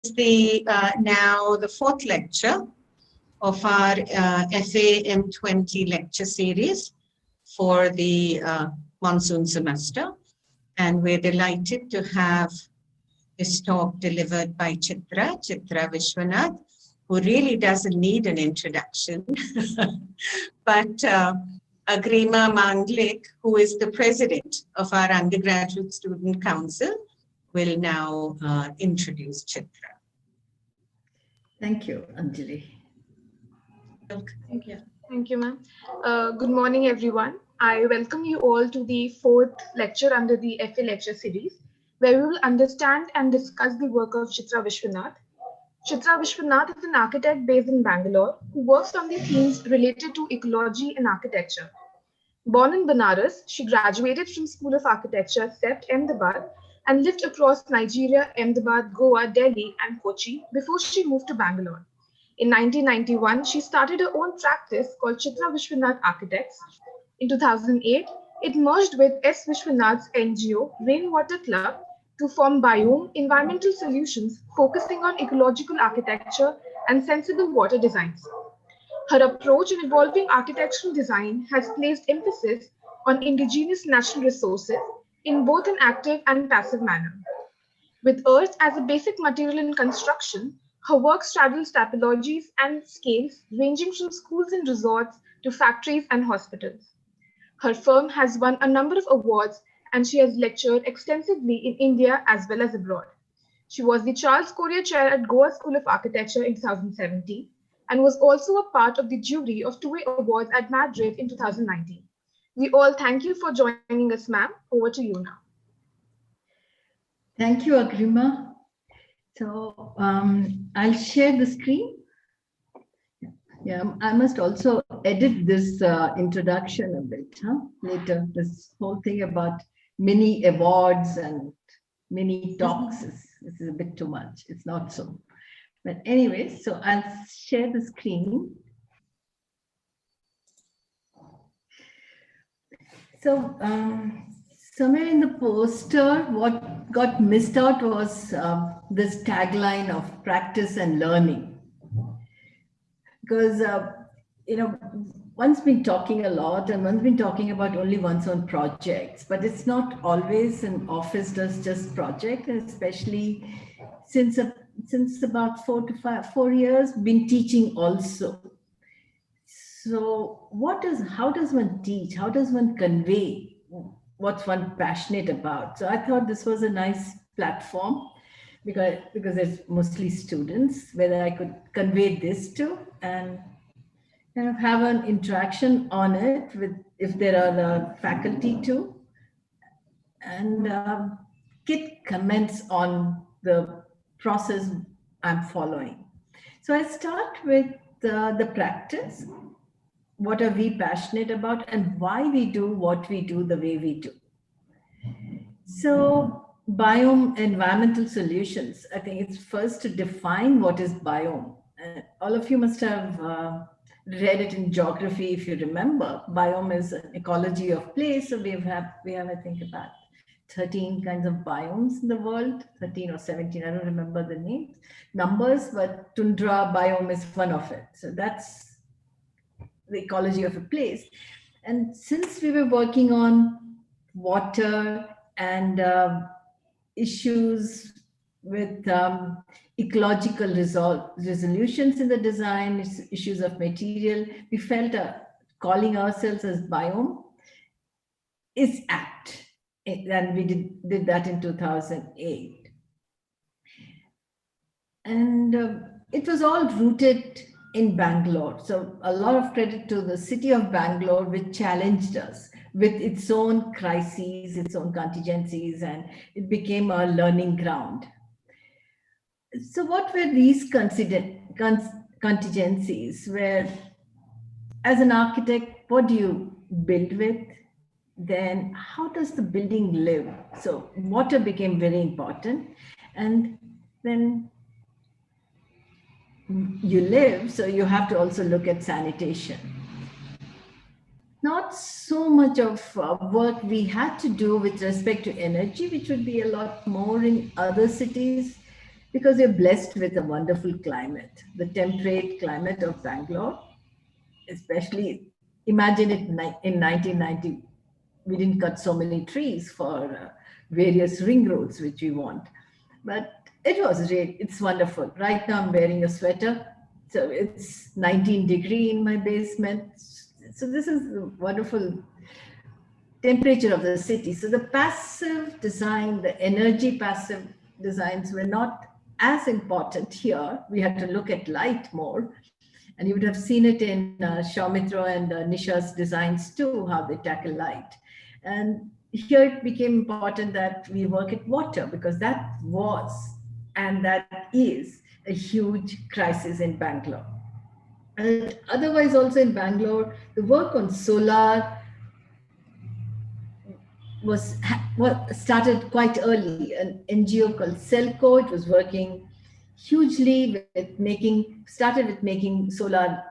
Now the fourth lecture of our FA M20 lecture series for the monsoon semester. And we're delighted to have this talk delivered by Chitra Vishwanath, who really doesn't need an introduction. But Agrima Manglik, who is the president of our undergraduate student council, will now introduce Chitra. Thank you, Anjali. Thank you. Thank you, ma'am. Good morning, everyone. I welcome you all to the fourth lecture under the FA lecture series, where we will understand and discuss the work of Chitra Vishwanath. Chitra Vishwanath is an architect based in Bangalore who works on the themes related to ecology and architecture. Born in Banaras, she graduated from School of Architecture, CEPT, Ahmedabad, and lived across Nigeria, Ahmedabad, Goa, Delhi, and Kochi before she moved to Bangalore. In 1991, she started her own practice called Chitra Vishwanath Architects. In 2008, it merged with S. Vishwanath's NGO, Rainwater Club, to form Biome Environmental Solutions, focusing on ecological architecture and sensible water designs. Her approach in evolving architectural design has placed emphasis on indigenous natural resources in both an active and passive manner. With earth as a basic material in construction, her work straddles typologies and scales ranging from schools and resorts to factories and hospitals. Her firm has won a number of awards and she has lectured extensively in India as well as abroad. She was the Charles Correa Chair at Goa School of Architecture in 2017 and was also a part of the jury of 2 awards at Madrid in 2019. We all thank you for joining us, ma'am. Over to you now. Thank you, Agrima. So I'll share the screen. Yeah, I must also edit this introduction a bit later. This whole thing about mini awards and mini talks is a bit too much. It's not so. But anyway, so I'll share the screen. So somewhere in the poster, what got missed out was this tagline of practice and learning. Because, one's been talking a lot and one's been talking about only one's own projects, but it's not always an office does just project, and especially since about 4 years, been teaching also. So how does one teach? How does one convey what's one passionate about? So I thought this was a nice platform because it's mostly students, whether I could convey this to and kind of have an interaction on it with if there are the faculty too, and get comments on the process I'm following. So I start with the practice. What are we passionate about and why we do what we do the way we do? So biome environmental solutions, I think it's first to define what is biome. All of you must have read it in geography if you remember. Biome is an ecology of place. So we have I think about 13 kinds of biomes in the world, 13 or 17, I don't remember the numbers, but tundra biome is one of it. So that's the ecology of a place. And since we were working on water and issues with ecological resolutions in the design, issues of material, we felt calling ourselves as biome is apt. And we did that in 2008. And it was all rooted in Bangalore. So a lot of credit to the city of Bangalore, which challenged us with its own crises, its own contingencies, and it became a learning ground. So what were these contingencies? Where, as an architect, what do you build with? Then how does the building live? So water became very important. And then you live, so you have to also look at sanitation. Not so much of work we had to do with respect to energy, which would be a lot more in other cities. because we're blessed with a wonderful climate, the temperate climate of Bangalore, especially imagine it in 1990, we didn't cut so many trees for various ring roads, which we want. But it was great. It's wonderful. Right now I'm wearing a sweater. So it's 19 degree in my basement. So this is the wonderful temperature of the city. So the passive design, the energy passive designs were not as important here. We had to look at light more. And you would have seen it in Shaumitra and Nisha's designs too, how they tackle light. And here it became important that we work at water, because that was and that is a huge crisis in Bangalore. And otherwise also in Bangalore, the work on solar started quite early. An NGO called Celco, it was working hugely with started with making solar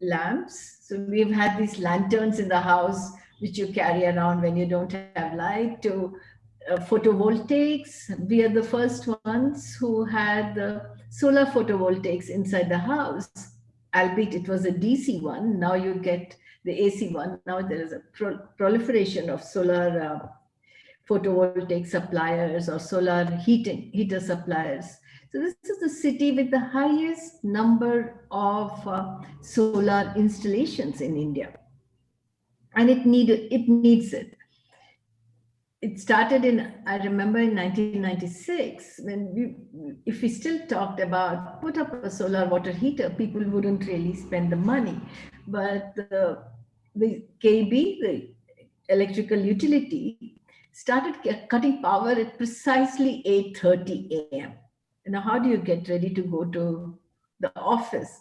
lamps. So we've had these lanterns in the house, which you carry around when you don't have light, to photovoltaics. We are the first ones who had the solar photovoltaics inside the house, albeit it was a DC one. Now you get the AC one. Now there is a proliferation of solar photovoltaic suppliers or solar heater suppliers. So this is the city with the highest number of solar installations in India. And it needs it. It started I remember in 1996, if we still talked about put up a solar water heater, people wouldn't really spend the money. But the KB, the electrical utility, started cutting power at precisely 8:30 a.m. Now, how do you get ready to go to the office?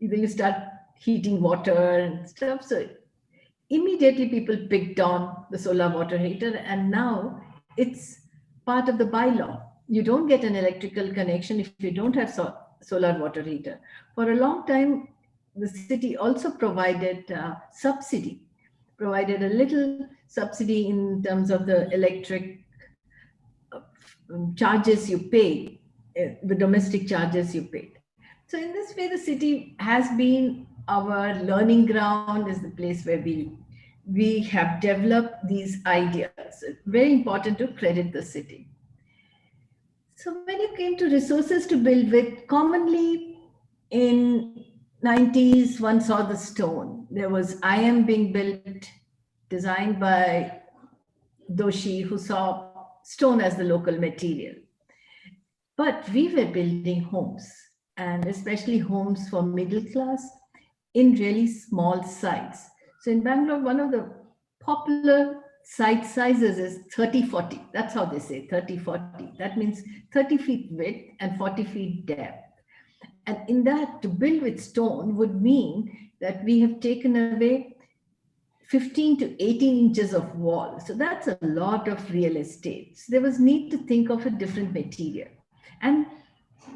Either you start heating water and stuff. So immediately people picked on the solar water heater, and now it's part of the bylaw. You don't get an electrical connection if you don't have solar water heater. For a long time, the city also provided provided a little subsidy in terms of the electric charges you pay, the domestic charges you paid. So in this way, the city has been our learning ground, is the place where we have developed these ideas. It's very important to credit the city. So when it came to resources to build with, commonly in 90s, one saw the stone. There was IM being built, designed by Doshi, who saw stone as the local material. But we were building homes, and especially homes for middle class in really small sites. So in Bangalore, one of the popular site sizes is 30-40. That's how they say 30-40. That means 30 feet width and 40 feet depth. And in that, to build with stone would mean that we have taken away 15 to 18 inches of wall. So that's a lot of real estate. So there was need to think of a different material. And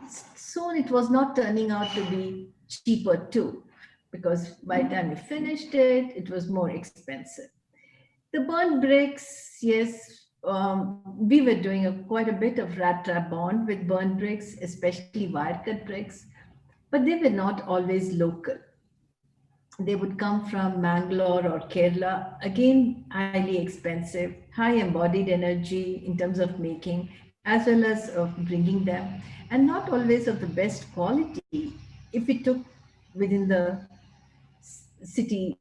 soon it was not turning out to be cheaper too, because by the time we finished it, it was more expensive. The burnt bricks, yes, we were doing quite a bit of rat trap bond with burnt bricks, especially wire cut bricks, but they were not always local. They would come from Mangalore or Kerala, again, highly expensive, high embodied energy in terms of making, as well as of bringing them, and not always of the best quality if we took within the city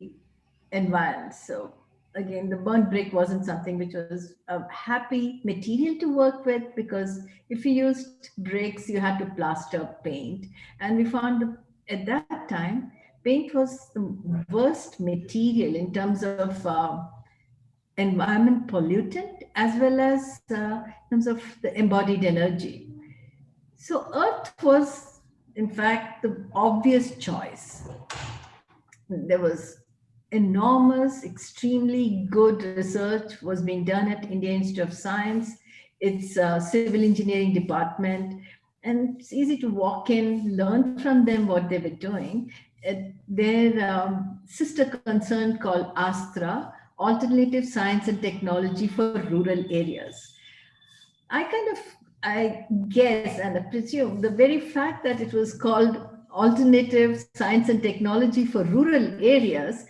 environment. So again, the burnt brick wasn't something which was a happy material to work with, because if you used bricks, you had to plaster paint. And we found at that time, paint was the worst material in terms of environment pollutant, as well as in terms of the embodied energy. So earth was, in fact, the obvious choice. There was enormous, extremely good research was being done at Indian Institute of Science, its civil engineering department, and it's easy to walk in, learn from them what they were doing. Their sister concern called Astra, Alternative Science and Technology for Rural Areas. I kind of I guess and I presume the very fact that it was called Alternative Science and Technology for Rural Areas,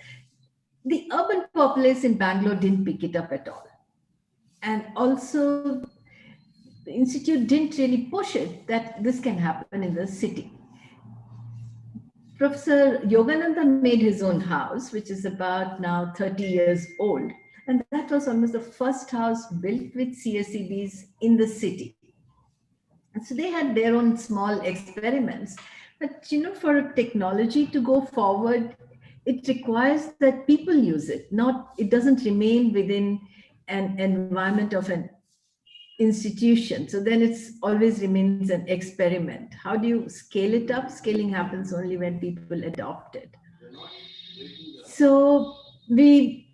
the urban populace in Bangalore didn't pick it up at all. And also, the institute didn't really push it that this can happen in the city. Professor Yogananda made his own house, which is about now 30 years old. And that was almost the first house built with CSEBs in the city. And so they had their own small experiments. But for a technology to go forward, it requires that people use it, it doesn't remain within an environment of an institution. So then it's always remains an experiment. How do you scale it up? Scaling happens only when people adopt it. So we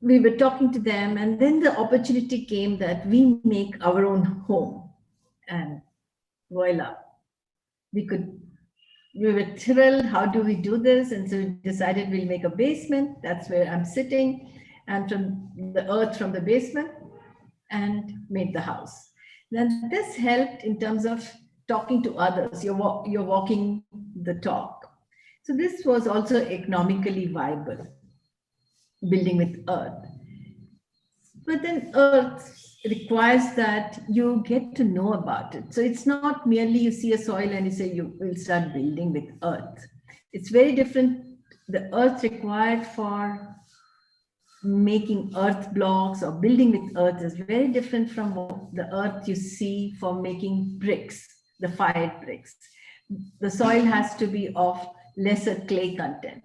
were talking to them, and then the opportunity came that we make our own home. And voila, we were thrilled. How do we do this? And so we decided we'll make a basement. That's where I'm sitting, and from the earth from the basement, and made the house. Then this helped in terms of talking to others. You're walking the talk. So this was also economically viable, building with earth. But then earth requires that you get to know about it. So it's not merely you see a soil and you say you will start building with earth. It's very different. The earth required for making earth blocks or building with earth is very different from the earth you see for making bricks, the fired bricks. The soil has to be of lesser clay content.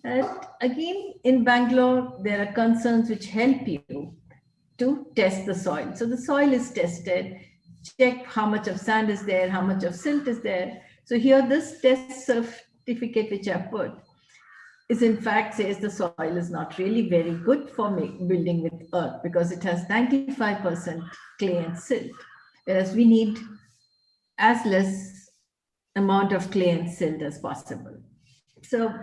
And again, in Bangalore, there are concerns which help you to test the soil. So the soil is tested, check how much of sand is there, how much of silt is there. So here, this test certificate which I put is in fact says the soil is not really very good for building with earth because it has 95% clay and silt, whereas we need as less amount of clay and silt as possible. So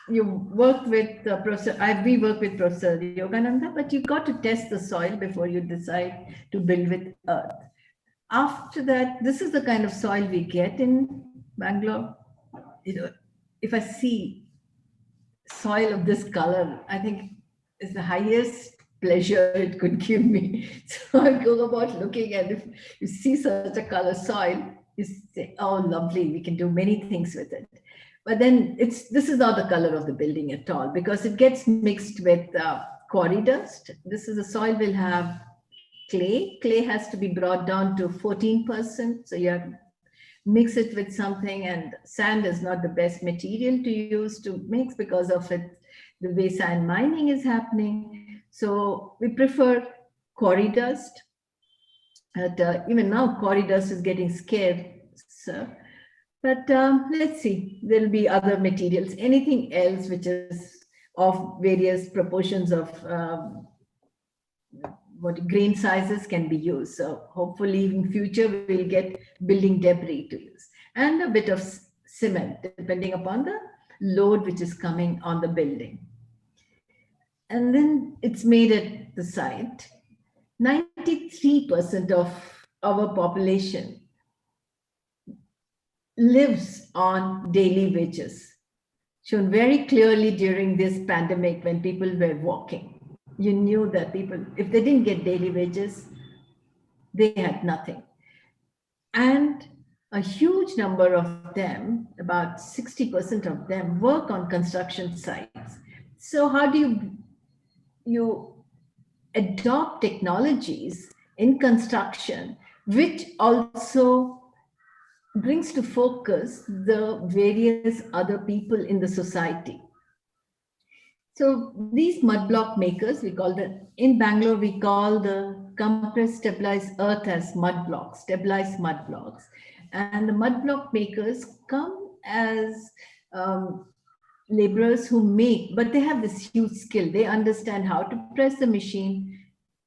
you work with we work with Professor Yogananda, but you got to test the soil before you decide to build with earth. After that, this is the kind of soil we get in Bangalore. If I see soil of this color, I think is the highest pleasure it could give me. So I go about looking, and if you see such a color soil, you say, oh, lovely, we can do many things with it. But then this is not the color of the building at all because it gets mixed with quarry dust. This is the soil will have clay. Clay has to be brought down to 14%. So you have to mix it with something, and sand is not the best material to use to mix because of it, the way sand mining is happening. So we prefer quarry dust. Even now, quarry dust is getting scarce. But let's see, there'll be other materials. Anything else which is of various proportions of what grain sizes can be used. So hopefully in future we'll get building debris to use and a bit of cement depending upon the load which is coming on the building. And then it's made at the site. 93% of our population lives on daily wages, shown very clearly during this pandemic when people were walking. You knew that people, if they didn't get daily wages, they had nothing. And a huge number of them, about 60% of them, work on construction sites. So how do you adopt technologies in construction, which also brings to focus the various other people in the society? So these mud block makers, in Bangalore, we call the compressed stabilized earth as mud blocks, stabilized mud blocks. And the mud block makers come as laborers who make, but they have this huge skill. They understand how to press the machine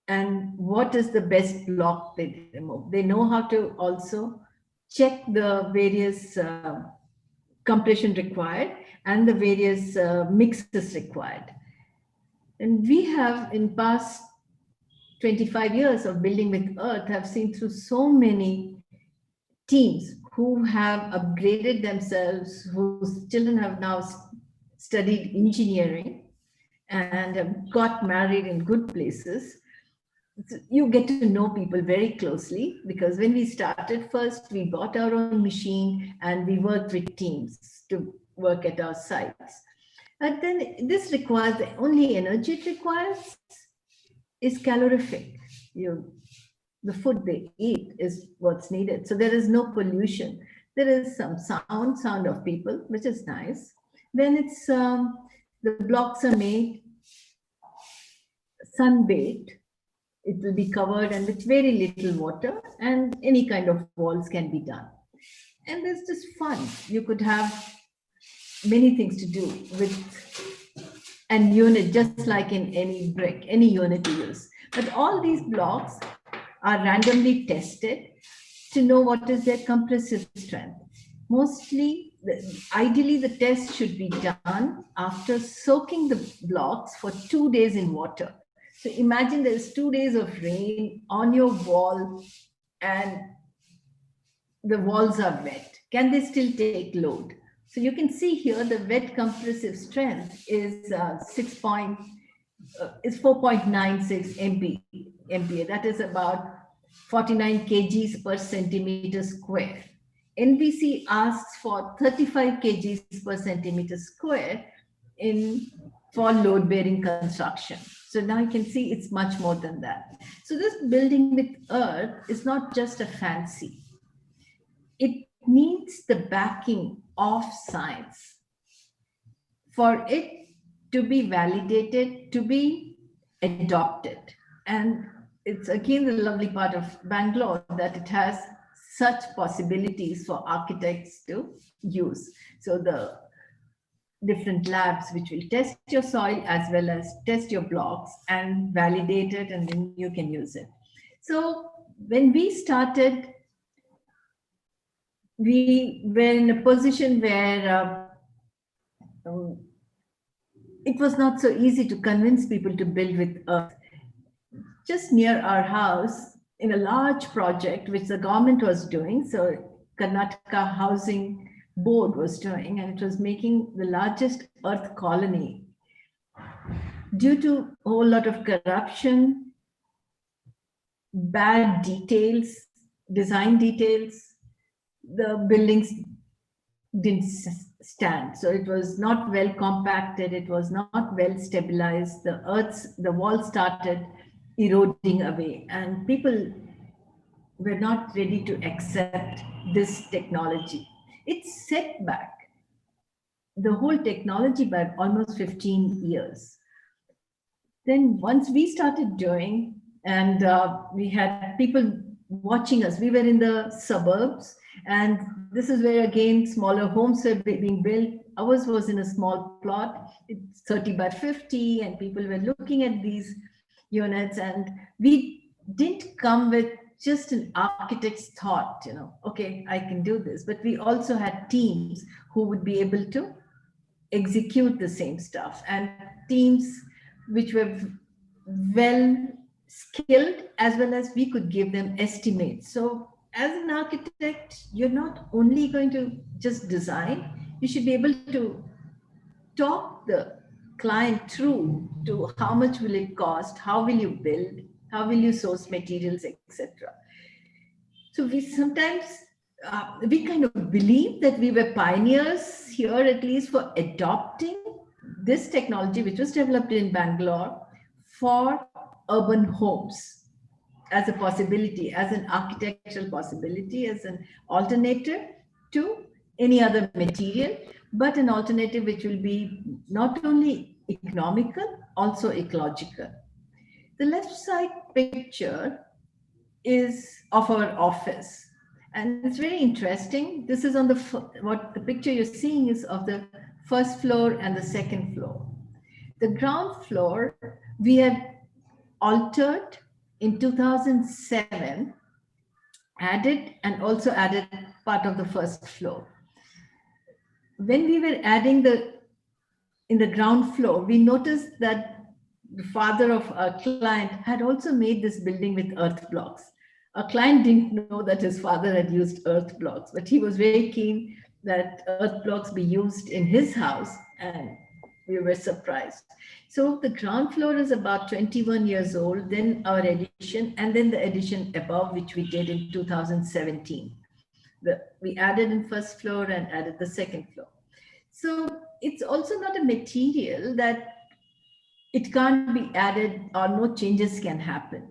and what is the best block they remove. They know how to also check the various compression required and the various mixes required. And we have in past 25 years of building with earth have seen through so many teams who have upgraded themselves, whose children have now studied engineering and have got married in good places. You get to know people very closely, because when we started first, we bought our own machine and we worked with teams to work at our sites. But then this requires, the only energy it requires is calorific. The food they eat is what's needed. So there is no pollution. There is some sound of people, which is nice. Then it's, the blocks are made sun-baked. It will be covered and with very little water, and any kind of walls can be done. And there's just fun. You could have many things to do with an unit, just like in any brick, any unit you use. But all these blocks are randomly tested to know what is their compressive strength. Mostly, ideally, the test should be done after soaking the blocks for 2 days in water. So imagine there's 2 days of rain on your wall and the walls are wet. Can they still take load? So you can see here the wet compressive strength is 4.96 MPa. That is about 49 kgs per centimeter square. NBC asks for 35 kgs per centimeter square for load-bearing construction. So now you can see it's much more than that. So this building with earth is not just a fancy. It needs the backing of science for it to be validated, to be adopted. And it's again the lovely part of Bangalore that it has such possibilities for architects to use. So the different labs which will test your soil as well as test your blocks and validate it, and then you can use it. So when we started, we were in a position where it was not so easy to convince people to build with earth. Just near our house, in a large project which the government was doing, so Karnataka Housing Board was doing, and it was making the largest earth colony. Due to a whole lot of corruption, bad details, design details, the buildings didn't stand. So it was not well compacted, it was not well stabilized, the walls started eroding away, and people were not ready to accept this technology. It set back the whole technology by almost 15 years. Then once we started doing, and we had people watching us, we were in the suburbs, and this is where again smaller homes were being built. Ours was in a small plot, it's 30 by 50, and people were looking at these units, and we didn't come with just an architect's thought, okay, I can do this, but we also had teams who would be able to execute the same stuff, and teams which were well skilled, as well as we could give them estimates. So as an architect, you're not only going to just design, you should be able to talk the client through to how much will it cost, how will you build, how will you source materials, etc. So we sometimes, we kind of believe that we were pioneers here, at least for adopting this technology, which was developed in Bangalore for urban homes as a possibility, as an architectural possibility, as an alternative to any other material, but an alternative which will be not only economical, also ecological. The left side picture is of our office, and it's very interesting. This is on what the picture you're seeing is of the first floor and the second floor. The ground floor we had altered in 2007, added part of the first floor. When we were adding in the ground floor, we noticed that the father of our client had also made this building with earth blocks. Our client didn't know that his father had used earth blocks, but he was very keen that earth blocks be used in his house, and we were surprised. So the ground floor is about 21 years old, then our addition, and then the addition above, which we did in 2017. We added in first floor and added the second floor. So it's also not a material that it can't be added or no changes can happen.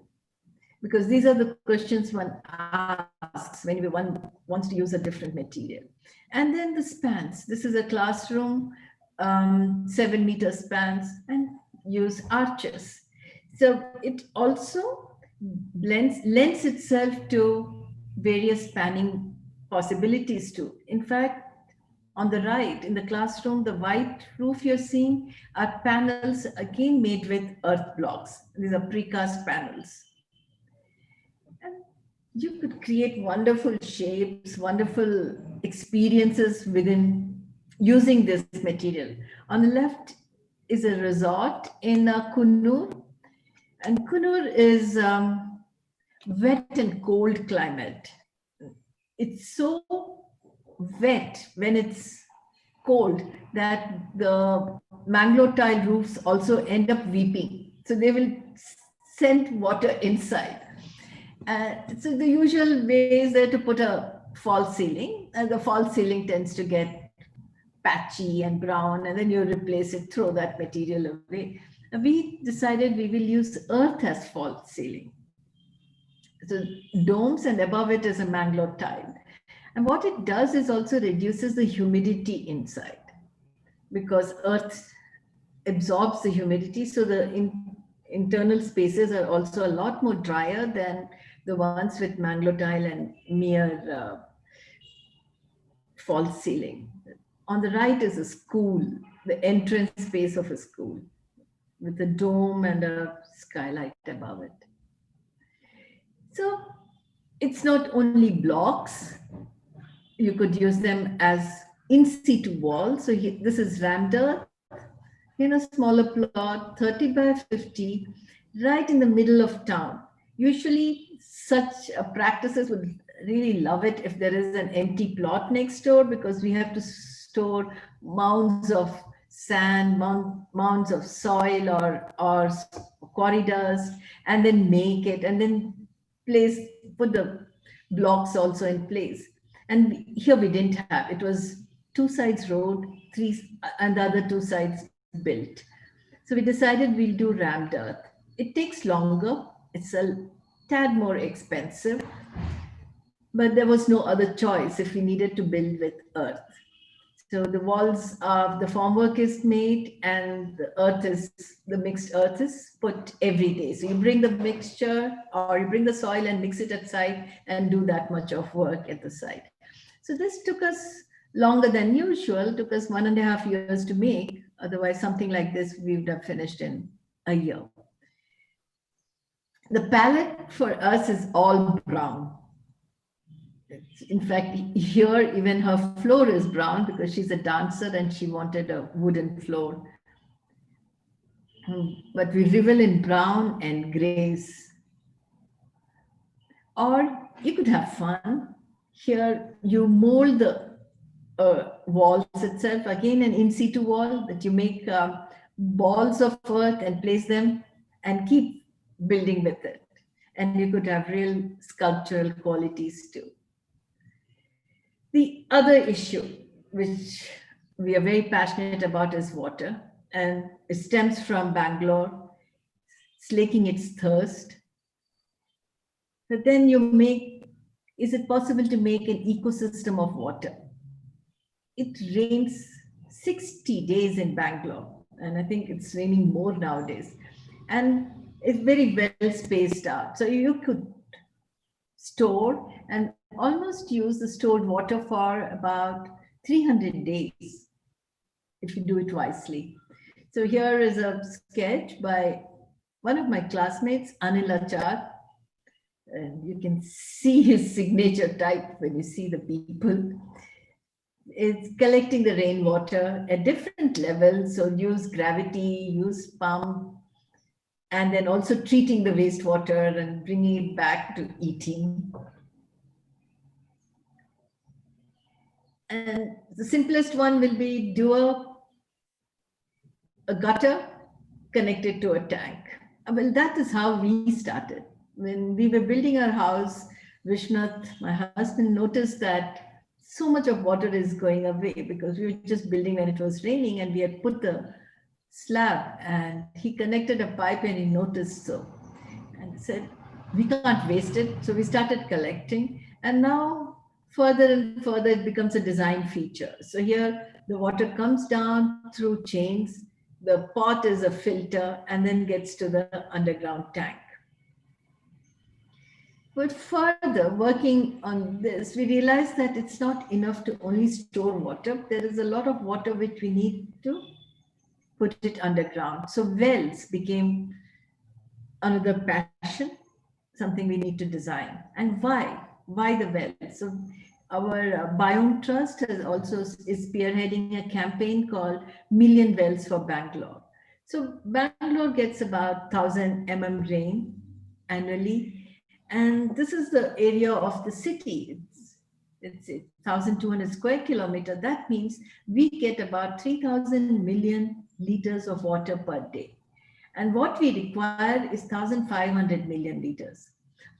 Because these are the questions one asks when one wants to use a different material. And then the spans. This is a classroom, 7-meter spans, and use arches. So it also lends itself to various spanning possibilities too. In fact, on the right, in the classroom, the white roof you're seeing are panels again made with earth blocks. These are precast panels. And you could create wonderful shapes, wonderful experiences within using this material. On the left is a resort in Kunur. And Kunur is wet and cold climate. It's so wet when it's cold that the mangrove tile roofs also end up weeping. So they will send water inside. So the usual way is there to put a false ceiling, and the false ceiling tends to get patchy and brown, and then you replace it, throw that material away. And we decided we will use earth as false ceiling. So domes, and above it is a mangrove tile. And what it does is also reduces the humidity inside, because earth absorbs the humidity. So the internal spaces are also a lot more drier than the ones with mangrove tile and mere false ceiling. On the right is a school, the entrance space of a school with a dome and a skylight above it. So it's not only blocks. You could use them as in situ walls. So this is rammed earth in a smaller plot, 30 by 50, right in the middle of town. Usually such practices would really love it if there is an empty plot next door, because we have to store mounds of sand, mounds of soil or quarry dust, and then make it, and then put the blocks also in place. And here we didn't have, it was 2 sides road, 3, and the other 2 sides built. So we decided we'll do rammed earth. It takes longer, it's a tad more expensive, but there was no other choice if we needed to build with earth. So the walls of the formwork is made, and the mixed earth is put every day. So you bring the mixture, or you bring the soil and mix it at site and do that much of work at the site. So this took us longer than usual, took us 1.5 years to make. Otherwise, something like this we would have finished in a year. The palette for us is all brown. In fact, here even her floor is brown because she's a dancer and she wanted a wooden floor. But we revel in brown and grays. Or you could have fun. Here you mold the walls itself, again an in situ wall that you make balls of earth and place them and keep building with it. And you could have real sculptural qualities too. The other issue, which we are very passionate about, is water, and it stems from Bangalore slaking its thirst. But then is it possible to make an ecosystem of water? It rains 60 days in Bangalore, and I think it's raining more nowadays. And it's very well spaced out. So you could store and almost use the stored water for about 300 days if you do it wisely. So here is a sketch by one of my classmates, Anil Achar. And you can see his signature type when you see the people. It's collecting the rainwater at different levels. So use gravity, use pump, and then also treating the wastewater and bringing it back to eating. And the simplest one will be do a gutter connected to a tank. Well, that is how we started. When we were building our house, Vishwanath, my husband, noticed that so much of water is going away because we were just building when it was raining, and we had put the slab, and he connected a pipe and he noticed so. And said, we can't waste it. So we started collecting, and now further and further it becomes a design feature. So here the water comes down through chains, the pot is a filter, and then gets to the underground tank. But further working on this, we realized that it's not enough to only store water. There is a lot of water which we need to put it underground. So wells became another passion, something we need to design. And why? Why the wells? So our Biome Trust is spearheading a campaign called Million Wells for Bangalore. So Bangalore gets about 1,000 mm rain annually. And this is the area of the city. It's 1,200 square kilometers. That means we get about 3,000 million liters of water per day. And what we require is 1,500 million liters.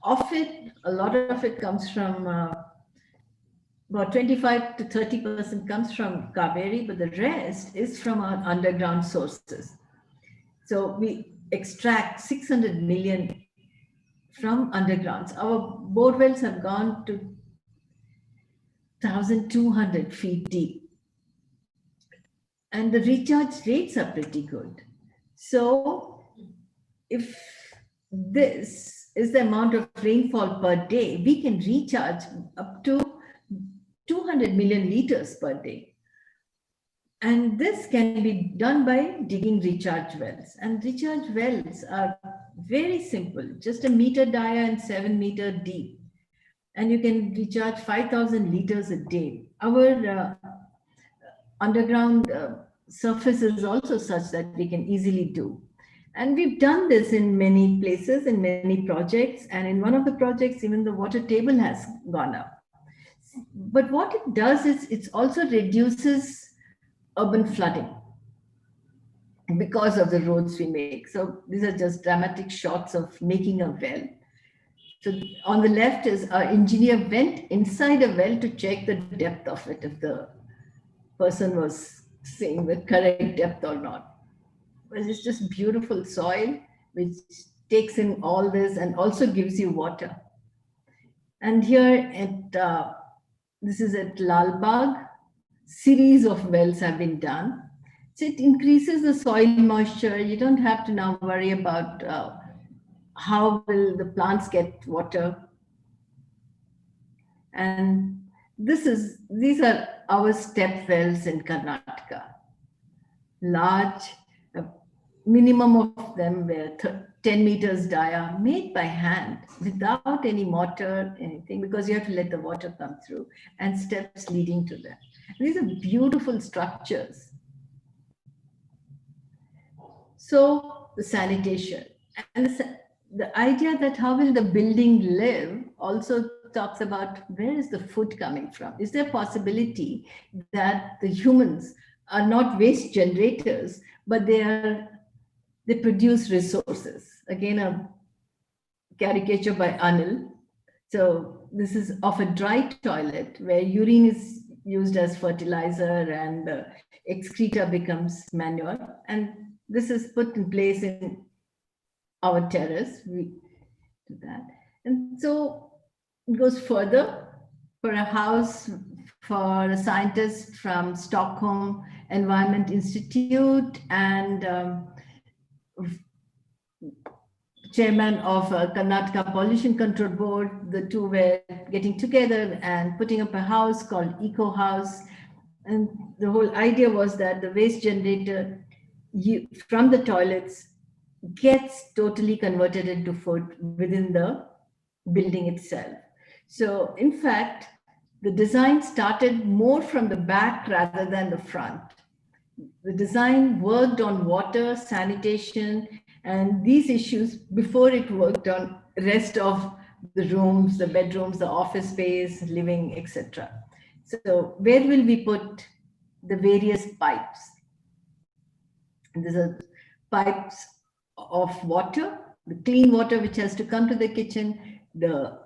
Of it, a lot of it comes from, about 25 to 30% comes from Kaveri, but the rest is from our underground sources. So we extract 600 million from undergrounds. Our bore wells have gone to 1,200 feet deep. And the recharge rates are pretty good. So if this is the amount of rainfall per day, we can recharge up to 200 million liters per day. And this can be done by digging recharge wells. And recharge wells are very simple, just a meter dia and 7 meter deep. And you can recharge 5,000 liters a day. Our underground surface is also such that we can easily do. And we've done this in many places, in many projects. And in one of the projects, even the water table has gone up. But what it does is it also reduces urban flooding because of the roads we make. So these are just dramatic shots of making a well. So on the left is our engineer went inside a well to check the depth of it, if the person was saying the correct depth or not. But it's just beautiful soil, which takes in all this and also gives you water. And here at, this is at Lalbagh, series of wells have been done. So it increases the soil moisture. You don't have to now worry about how will the plants get water. And these are our step wells in Karnataka. Large, minimum of them were 10 meters dia, made by hand without any mortar, anything, because you have to let the water come through, and steps leading to them. These are beautiful structures. So the sanitation and the idea that how will the building live also talks about where is the food coming from? Is there a possibility that the humans are not waste generators, but they produce resources? Again, a caricature by Anil. So this is of a dry toilet where urine is used as fertilizer and excreta becomes manure. And this is put in place in our terrace. We do that. And so it goes further for a house for a scientist from Stockholm Environment Institute and chairman of Karnataka Pollution Control Board. The two were getting together and putting up a house called Eco House. And the whole idea was that the waste generator from the toilets gets totally converted into food within the building itself. So in fact, the design started more from the back rather than the front. The design worked on water, sanitation, And these issues, before it worked on rest of the rooms, the bedrooms, the office space, living, etc. So where will we put the various pipes? And these are pipes of water, the clean water which has to come to the kitchen, the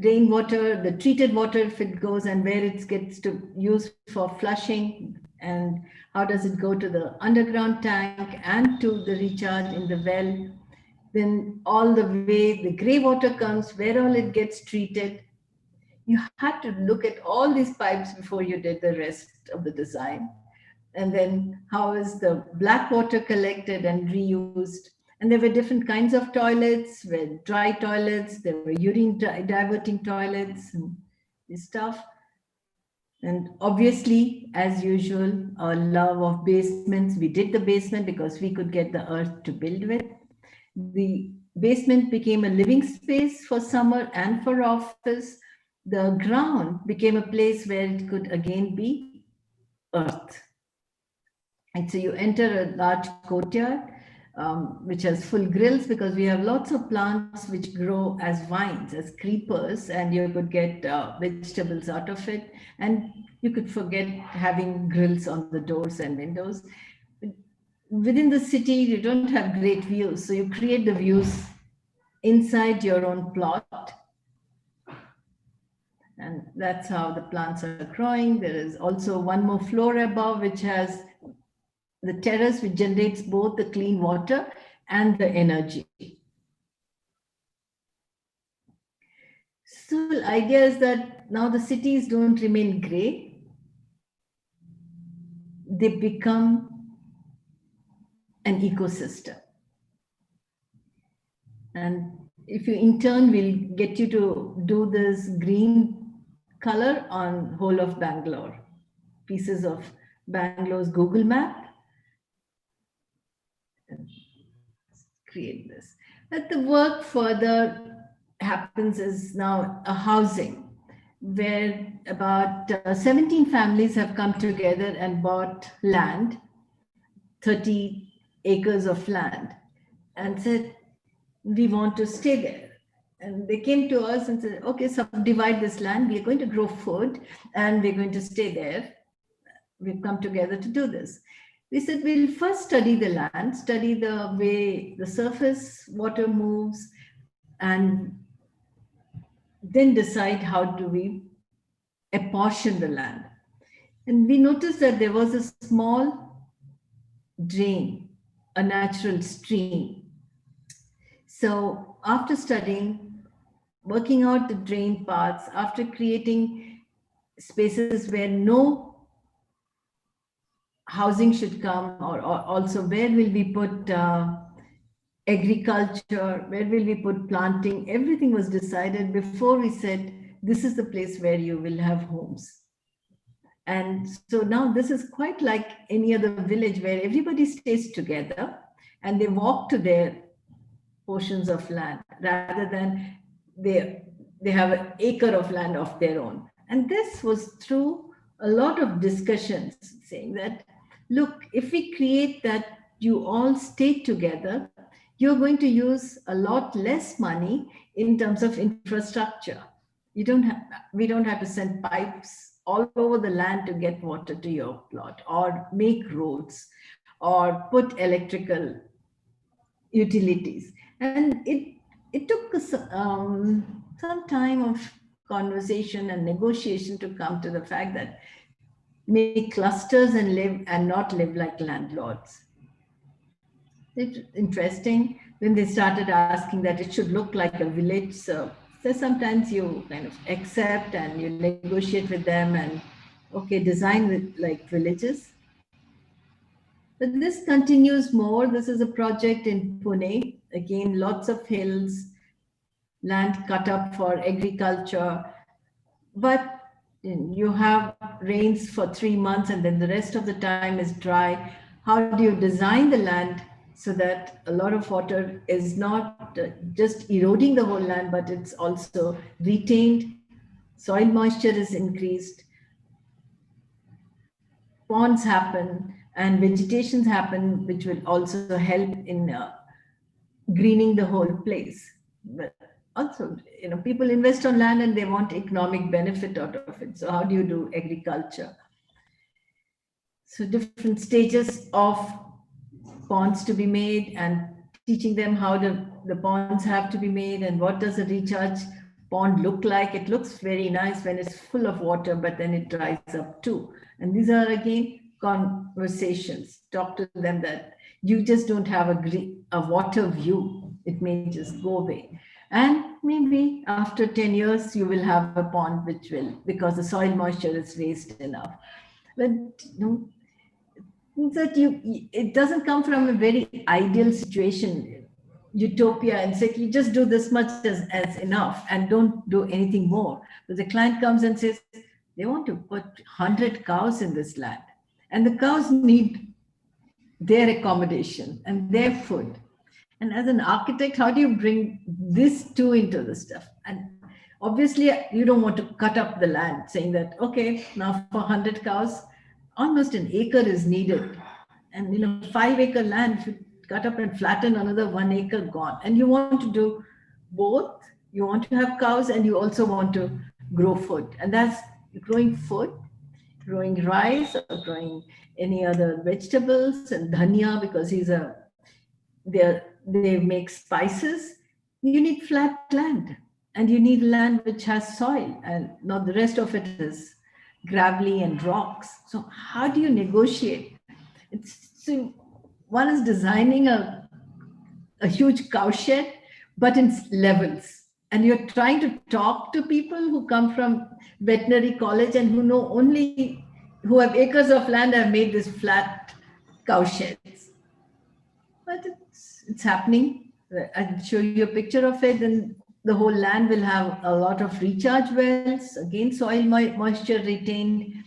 rainwater, the treated water if it goes, and where it gets to use for flushing, and how does it go to the underground tank and to the recharge in the well. Then all the way the gray water comes, where all it gets treated. You had to look at all these pipes before you did the rest of the design. And then how is the black water collected and reused? And there were different kinds of toilets, were dry toilets, there were urine diverting toilets and this stuff. And obviously, as usual, our love of basements, we did the basement because we could get the earth to build with. The basement became a living space for summer and for office. The ground became a place where it could again be earth. And so you enter a large courtyard, which has full grills, because we have lots of plants which grow as vines, as creepers, and you could get vegetables out of it. And you could forget having grills on the doors and windows. Within the city, you don't have great views, so you create the views inside your own plot. And that's how the plants are growing. There is also one more floor above, which has the terrace, which generates both the clean water and the energy. So the idea is that now the cities don't remain gray. They become an ecosystem. And if you in turn will get you to do this green color on whole of Bangalore, pieces of Bangalore's Google map, create this. But the work further happens is now a housing where about 17 families have come together and bought land, 30 acres of land, and said, we want to stay there. And they came to us and said, okay, subdivide this land. We are going to grow food and we're going to stay there. We've come together to do this. We said, we'll first study the land, study the way the surface water moves, and then decide how do we apportion the land. And we noticed that there was a small drain, a natural stream. So after studying, working out the drain paths, after creating spaces where no housing should come, or also where will we put agriculture, where will we put planting, everything was decided before we said, this is the place where you will have homes. And so now this is quite like any other village where everybody stays together and they walk to their portions of land rather than they have an acre of land of their own. And this was through a lot of discussions saying that, look, if we create that you all stay together, you're going to use a lot less money in terms of infrastructure. We don't have to send pipes all over the land to get water to your plot, or make roads, or put electrical utilities. And it took some time of conversation and negotiation to come to the fact that make clusters and live and not live like landlords. It's interesting when they started asking that it should look like a village. So sometimes you kind of accept and you negotiate with them and okay, design with like villages. But this continues more. This is a project in Pune. Again, lots of hills, land cut up for agriculture. But you have rains for 3 months and then the rest of the time is dry. How do you design the land so that a lot of water is not just eroding the whole land, but it's also retained, soil moisture is increased, ponds happen, and vegetations happen, which will also help in greening the whole place. But also, people invest on land and they want economic benefit out of it. So how do you do agriculture? So different stages of ponds to be made and teaching them how the ponds have to be made and what does a recharge pond look like. It looks very nice when it's full of water, but then it dries up too. And these are again conversations. Talk to them that you just don't have a water view. It may just go away. And maybe after 10 years, you will have a pond which will, because the soil moisture is raised enough. But that it doesn't come from a very ideal situation, utopia, and say you just do this much as enough and don't do anything more. But the client comes and says they want to put 100 cows in this land, and the cows need their accommodation and their food. And as an architect, how do you bring this two into the stuff? And obviously, you don't want to cut up the land, saying that, okay, now for 100 cows, almost an acre is needed. And 5 acre land, if you cut up and flatten, another 1 acre gone. And you want to do both. You want to have cows and you also want to grow food. And that's growing food, growing rice, or growing any other vegetables, and dhania, because they make spices. You need flat land, and you need land which has soil, and not the rest of it is gravelly and rocks. So how do you negotiate? So one is designing a huge cow shed, but in levels. And you're trying to talk to people who come from veterinary college and who have acres of land have made this flat cow sheds. But it's happening. I'll show you a picture of it, and the whole land will have a lot of recharge wells, again soil moisture retained,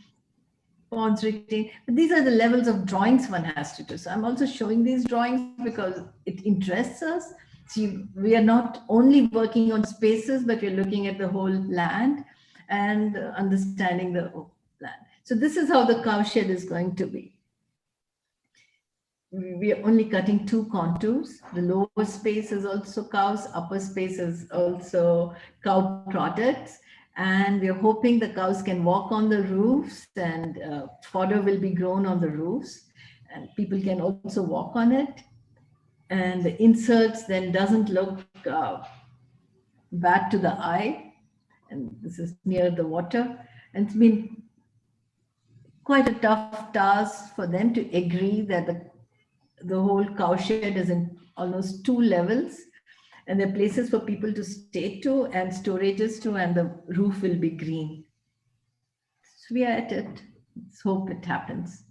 ponds retained. But these are the levels of drawings one has to do. So I'm also showing these drawings because it interests us. See, we are not only working on spaces, but we're looking at the whole land and understanding the land. So this is how the cow shed is going to be. We are only cutting 2 contours. The lower space is also cows, upper space is also cow products. And we're hoping the cows can walk on the roofs, and fodder will be grown on the roofs, and people can also walk on it. And the inserts then doesn't look bad to the eye. And this is near the water. And it's been quite a tough task for them to agree that the whole cow shed is in almost 2 levels, and there are places for people to stay to and storages to, and the roof will be green. So we are at it. Let's hope it happens.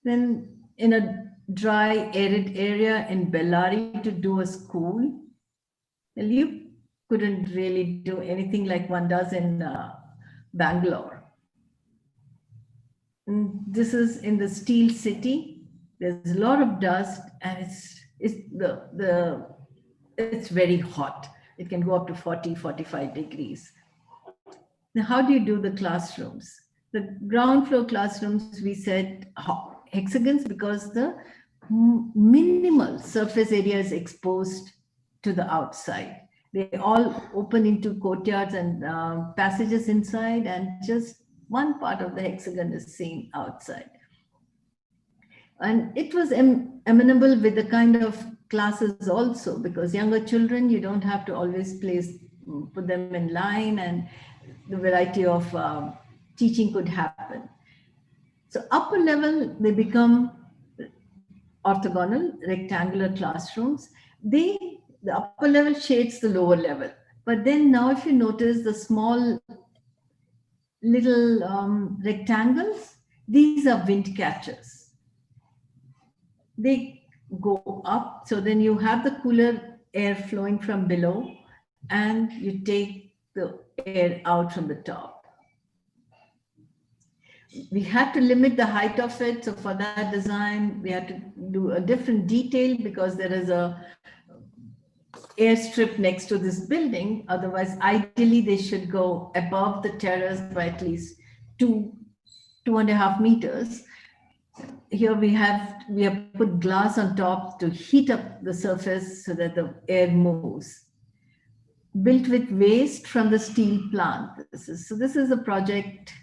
Then in a dry, arid area in Bellary to do a school, well, you couldn't really do anything like one does in Bangalore. And this is in the steel city. There's a lot of dust, and it's very hot. It can go up to 40, 45 degrees. Now, how do you do the classrooms? The ground floor classrooms, we said hexagons because the minimal surface area is exposed to the outside. They all open into courtyards and passages inside, and just one part of the hexagon is seen outside. And it was amenable with the kind of classes also, because younger children, you don't have to always put them in line, and the variety of teaching could happen. So upper level, they become orthogonal, rectangular classrooms. The upper level shades the lower level. But then now if you notice the small little rectangles, these are wind catchers. They go up, so then you have the cooler air flowing from below, and you take the air out from the top. We had to limit the height of it, so for that design, we had to do a different detail because there is a airstrip next to this building. Otherwise, ideally, they should go above the terrace by at least 2.5 meters. here we have put glass on top to heat up the surface so that the air moves. Built with waste from the steel plant. This is a project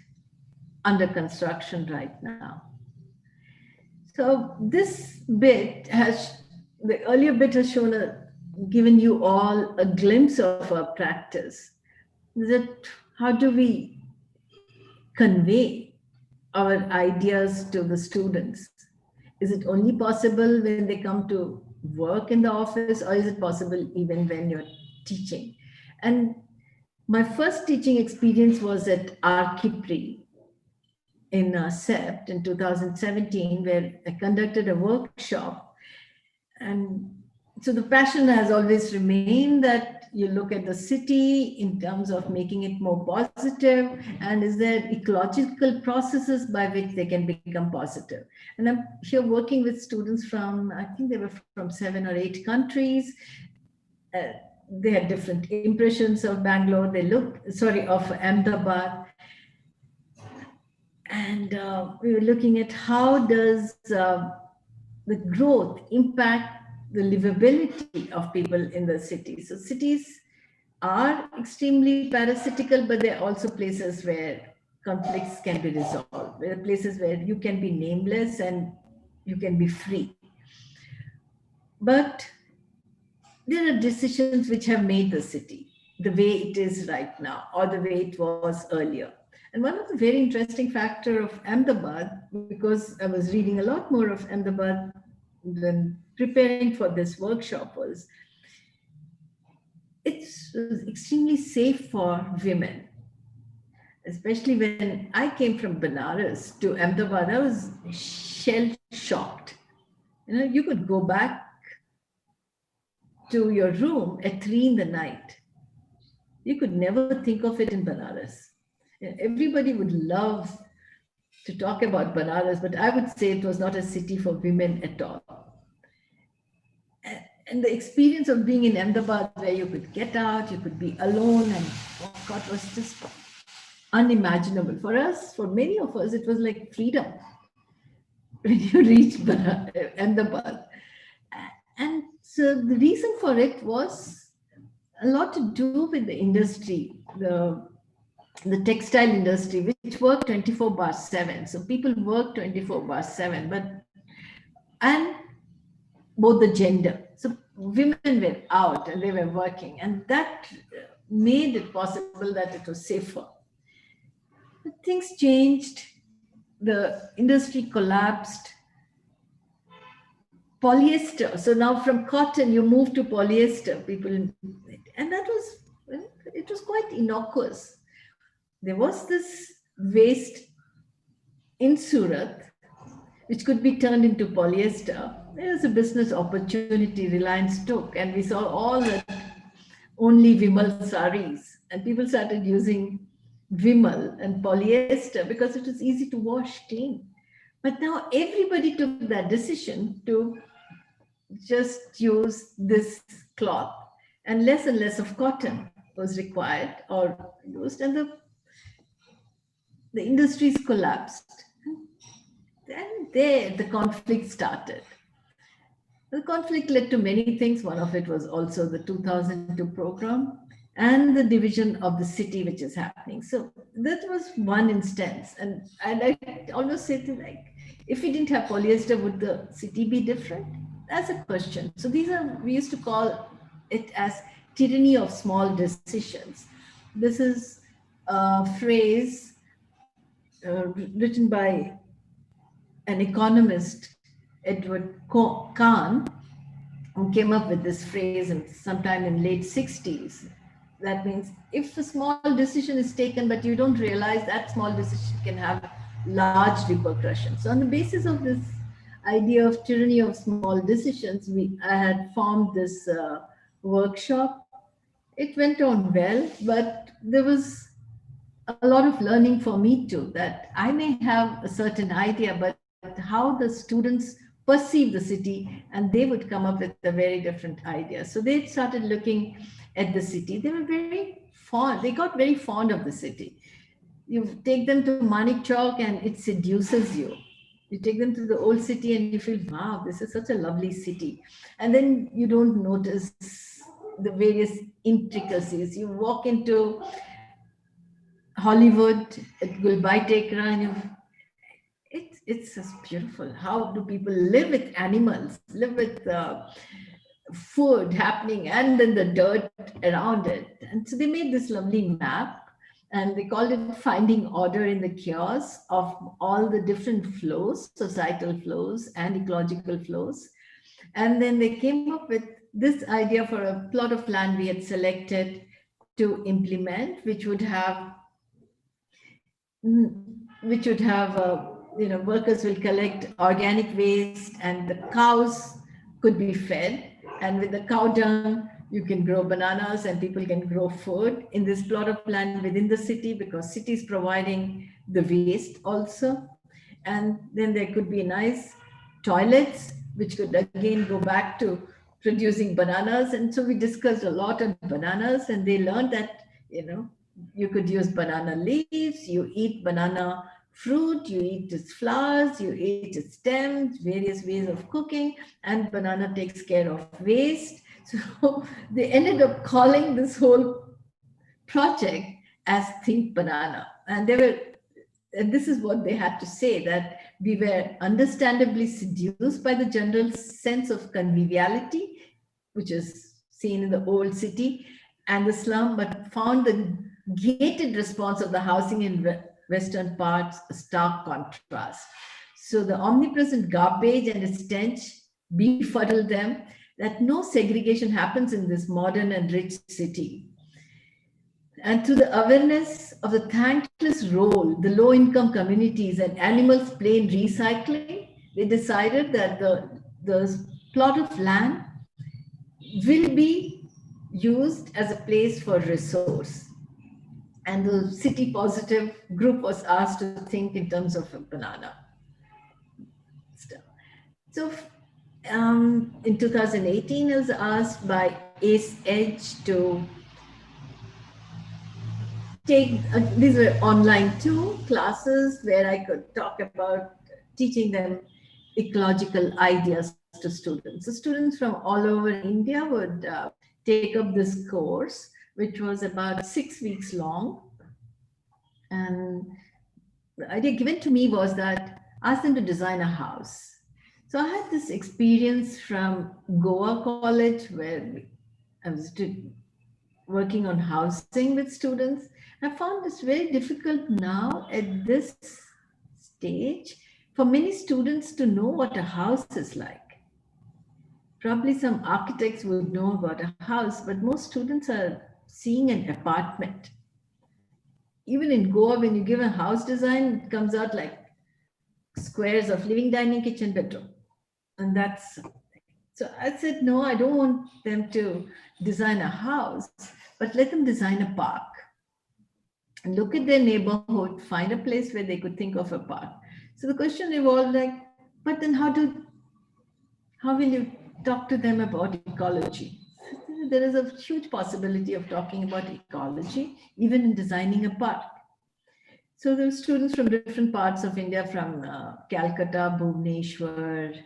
under construction right now. So this bit the earlier bit has given you all a glimpse of our practice. How do we convey our ideas to the students? Is it only possible when they come to work in the office, or is it possible even when you're teaching? And my first teaching experience was at Archipre in SEPT in 2017, where I conducted a workshop. And so the passion has always remained that you look at the city in terms of making it more positive, and is there ecological processes by which they can become positive. And I'm here working with students from, I think they were from 7 or 8 countries. They had different impressions of Bangalore. Of Ahmedabad. And we were looking at how does the growth impact the livability of people in the city. So cities are extremely parasitical, but they're also places where conflicts can be resolved. They're places where you can be nameless and you can be free. But there are decisions which have made the city the way it is right now, or the way it was earlier. And one of the very interesting factor of Ahmedabad, because I was reading a lot more of Ahmedabad when preparing for this workshop, was it's extremely safe for women. Especially when I came from Benares to Ahmedabad, I was shell-shocked. You could go back to your room at 3 in the night. You could never think of it in Benares. Everybody would love to talk about Benares, but I would say it was not a city for women at all. And the experience of being in Ahmedabad, where you could get out, you could be alone, and oh God, was just unimaginable. For us, for many of us, it was like freedom when you reach Ahmedabad. And so the reason for it was a lot to do with the industry, the textile industry, which worked 24/7. So people work 24/7, and both the gender. So women were out and they were working, and that made it possible that it was safer. But things changed. The industry collapsed. Polyester. So now from cotton, you move to polyester, and it was quite innocuous. There was this waste in Surat, which could be turned into polyester. There was a business opportunity Reliance took, and we saw all the only Vimal saris, and people started using Vimal and polyester because it was easy to wash clean. But now everybody took that decision to just use this cloth, and less of cotton was required or used, and the industries collapsed. And there the conflict started. The conflict led to many things. One of it was also the 2002 program and the division of the city, which is happening. So that was one instance. And I almost say to if we didn't have polyester, would the city be different? That's a question. So we used to call it as tyranny of small decisions. This is a phrase written by an economist, Edward Kahn, who came up with this phrase sometime in late 60s. That means if a small decision is taken, but you don't realize that small decision can have large repercussions. So on the basis of this idea of tyranny of small decisions, I had formed this workshop. It went on well, but there was a lot of learning for me too, that I may have a certain idea, but how the students perceive the city, and they would come up with a very different idea. So they started looking at the city. They were very fond. They got very fond of the city. You take them to Manik Chowk and it seduces you. You take them to the old city and you feel, wow, this is such a lovely city. And then you don't notice the various intricacies. You walk into Hollywood at Gulbai Tekra and it's just beautiful. How do people live with animals, live with food happening and then the dirt around it? And so they made this lovely map and they called it Finding Order in the Chaos of all the different flows, societal flows and ecological flows. And then they came up with this idea for a plot of land we had selected to implement, which would have workers will collect organic waste and the cows could be fed, and with the cow dung you can grow bananas and people can grow food in this plot of land within the city, because city is providing the waste also. And then there could be nice toilets which could again go back to producing bananas. And so we discussed a lot on bananas, and they learned that you could use banana leaves, you eat banana fruit, you eat its flowers, you eat its stems, various ways of cooking, and banana takes care of waste. So they ended up calling this whole project as Think Banana. And this is what they had to say, that we were understandably seduced by the general sense of conviviality, which is seen in the old city and the slum, but found the gated response of the housing in western parts a stark contrast. So the omnipresent garbage and its stench befuddled them that no segregation happens in this modern and rich city. And to the awareness of the thankless role the low-income communities and animals play in recycling, they decided that the plot of land will be used as a place for resource. And the city positive group was asked to think in terms of a banana. So in 2018, I was asked by Ace Edge to take, these were online too, classes where I could talk about teaching them ecological ideas to students. So students from all over India would take up this course, which was about 6 weeks long. And the idea given to me was that ask them to design a house. So I had this experience from Goa College where I was working on housing with students. I found this very difficult now at this stage for many students to know what a house is like. Probably some architects would know about a house, but most students are seeing an apartment. Even in Goa, when you give a house design, it comes out like squares of living, dining, kitchen, bedroom. And that's something. So I said, no, I don't want them to design a house, but let them design a park. And look at their neighborhood, find a place where they could think of a park. So the question evolved like, but then how will you talk to them about ecology? There is a huge possibility of talking about ecology, even in designing a park. So there were students from different parts of India, from Calcutta, Bhubaneswar,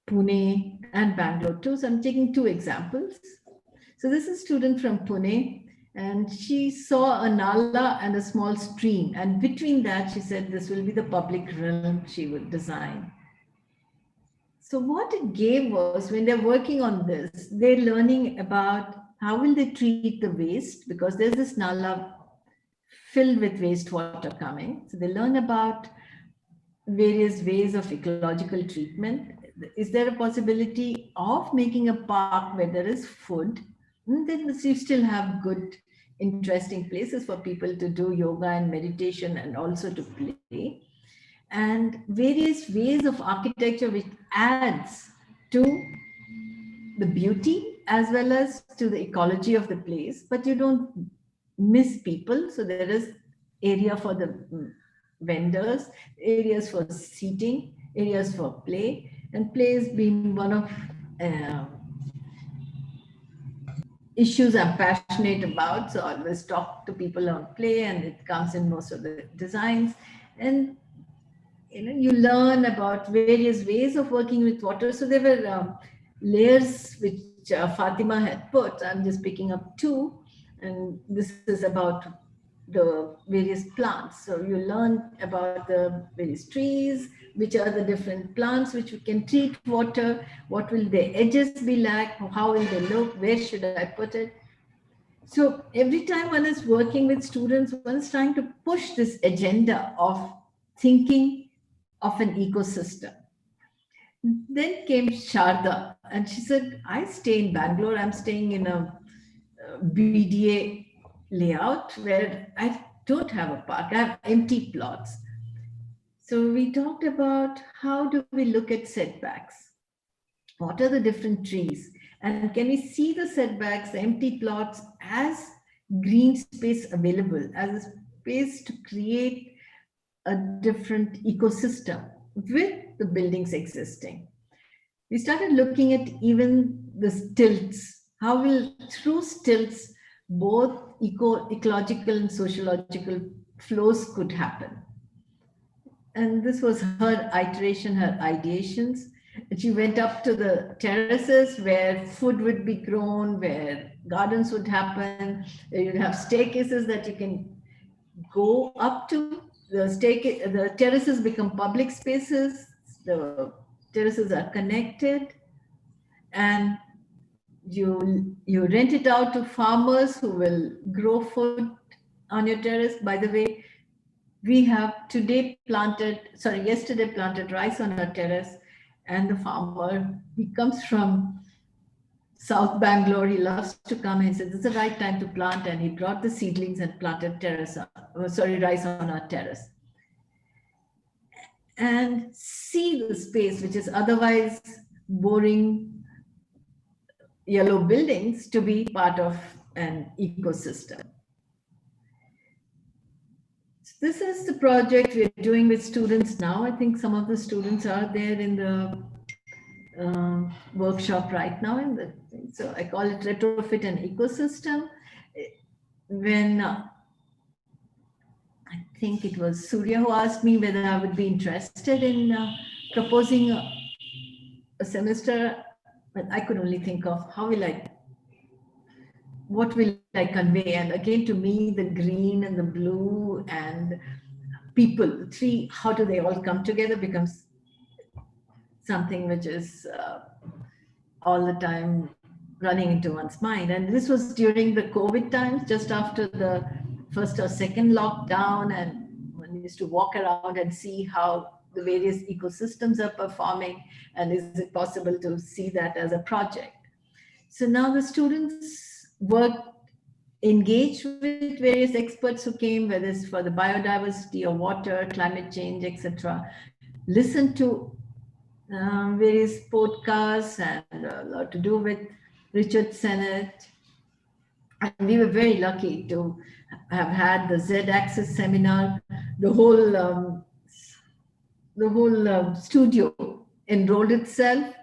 Pune, and Bangalore too. So I'm taking 2 examples. So this is a student from Pune, and she saw a nala and a small stream. And between that, she said this will be the public realm she would design. So what it gave was, when they're working on this, they're learning about how will they treat the waste, because there's this nala filled with wastewater coming. So they learn about various ways of ecological treatment. Is there a possibility of making a park where there is food? And then you still have good, interesting places for people to do yoga and meditation and also to play. And various ways of architecture which adds to the beauty as well as to the ecology of the place, but you don't miss people. So there is area for the vendors, areas for seating, areas for play, and play has been one of issues I'm passionate about. So I always talk to people on play, and it comes in most of the designs. And you learn about various ways of working with water. So there were layers which Fatima had put. I'm just picking up two, and this is about the various plants. So you learn about the various trees, which are the different plants which can treat water, what will their edges be like, how will they look, where should I put it. So every time one is working with students, one is trying to push this agenda of thinking of an ecosystem. Then came Sharda, and she said, I stay in Bangalore, I'm staying in a BDA layout where I don't have a park, I have empty plots. So we talked about how do we look at setbacks? What are the different trees? And can we see the setbacks, the empty plots as green space available, as a space to create a different ecosystem with the buildings existing? We started looking at even the stilts. How will, through stilts, both ecological and sociological flows could happen? And this was her iteration, her ideations. And she went up to the terraces where food would be grown, where gardens would happen. You'd have staircases that you can go up to. The terraces become public spaces. The terraces are connected, and you rent it out to farmers who will grow food on your terrace. By the way, we have yesterday planted rice on our terrace, and the farmer, he comes from South Bangalore, he loves to come and he says, this is the right time to plant, and he brought the seedlings and planted rice on our terrace. And see the space, which is otherwise boring yellow buildings, to be part of an ecosystem. This is the project we're doing with students now. I think some of the students are there in the workshop right now. So I call it retrofit an ecosystem. When I think it was Surya who asked me whether I would be interested in proposing a semester, but I could only think of what will I convey? And again, to me, the green and the blue and people, three, how do they all come together becomes something which is all the time running into one's mind. And this was during the COVID times, just after the first or second lockdown, and one used to walk around and see how the various ecosystems are performing, and is it possible to see that as a project. So now the students engaged with various experts who came, whether it's for the biodiversity or water, climate change, etc. Listen to various podcasts, and a lot to do with Richard Sennett. And we were very lucky to have had the Z-Axis seminar. The whole studio enrolled itself,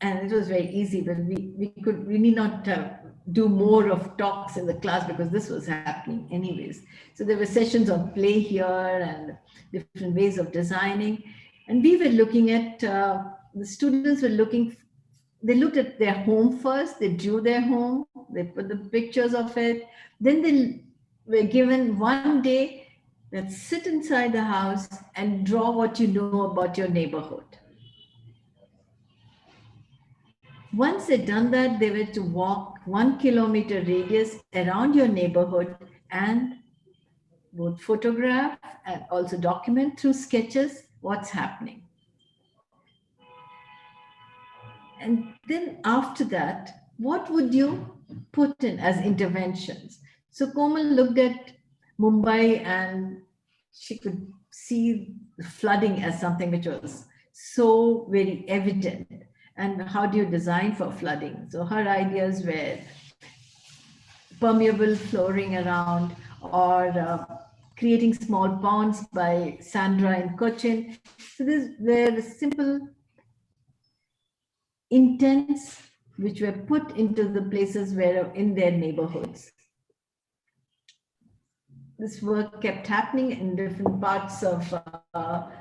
and it was very easy. But we need not do more of talks in the class because this was happening anyways. So there were sessions on play here and different ways of designing. And we were looking at, the students were they looked at their home first, they drew their home, they put the pictures of it. Then they were given one day that sit inside the house and draw what you know about your neighborhood. Once they'd done that, they were to walk 1 kilometer radius around your neighborhood and both photograph and also document through sketches what's happening. And then after that, what would you put in as interventions? So Komal looked at Mumbai, and she could see the flooding as something which was so very evident. And how do you design for flooding? So her ideas were permeable flooring around, or creating small ponds by Sandra in Cochin. So these were simple intents which were put into the places where in their neighborhoods. this work kept happening in different parts of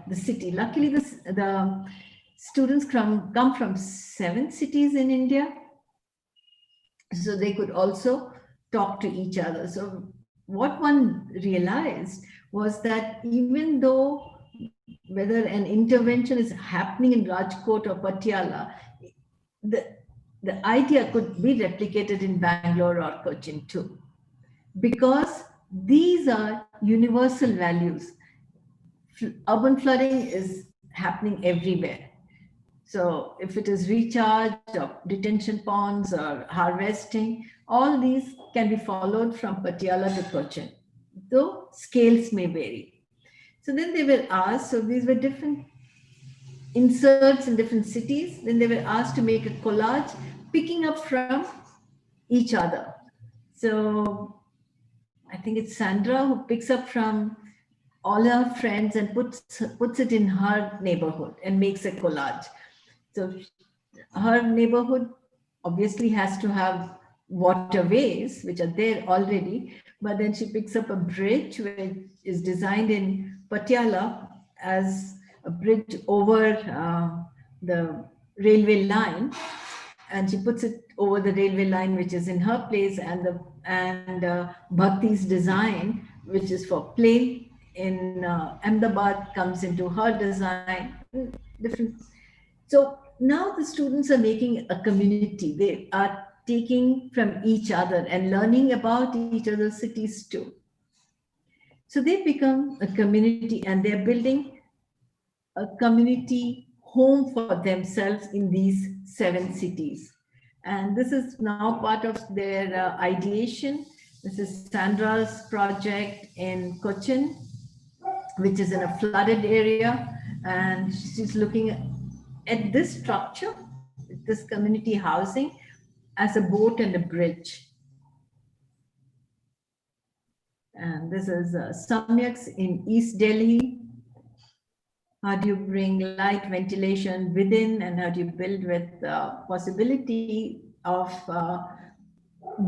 the city. Luckily, the students come from 7 cities in India, so they could also talk to each other. So what one realized was that even though whether an intervention is happening in Rajkot or Patiala, the idea could be replicated in Bangalore or Cochin too, because these are universal values. Urban flooding is happening everywhere. So if it is recharge or detention ponds or harvesting, all these can be followed from Patiala to Cochin, though scales may vary. So then they were asked, so these were different inserts in different cities. Then they were asked to make a collage picking up from each other. So I think it's Sandra who picks up from all her friends and puts it in her neighborhood and makes a collage. So her neighborhood obviously has to have waterways, which are there already, but then she picks up a bridge which is designed in Patiala as a bridge over the railway line, and she puts it over the railway line, which is in her place, and Bhakti's design, which is for play in Ahmedabad, comes into her design. Different. So now the students are making a community. They are taking from each other and learning about each other's cities too. So they become a community, and they're building a community home for themselves in these 7 cities. And this is now part of their ideation. This is Sandra's project in Cochin, which is in a flooded area. And she's looking at this structure, this community housing, as a boat and a bridge. And this is Samyaks in East Delhi. How do you bring light ventilation within, and how do you build with the possibility of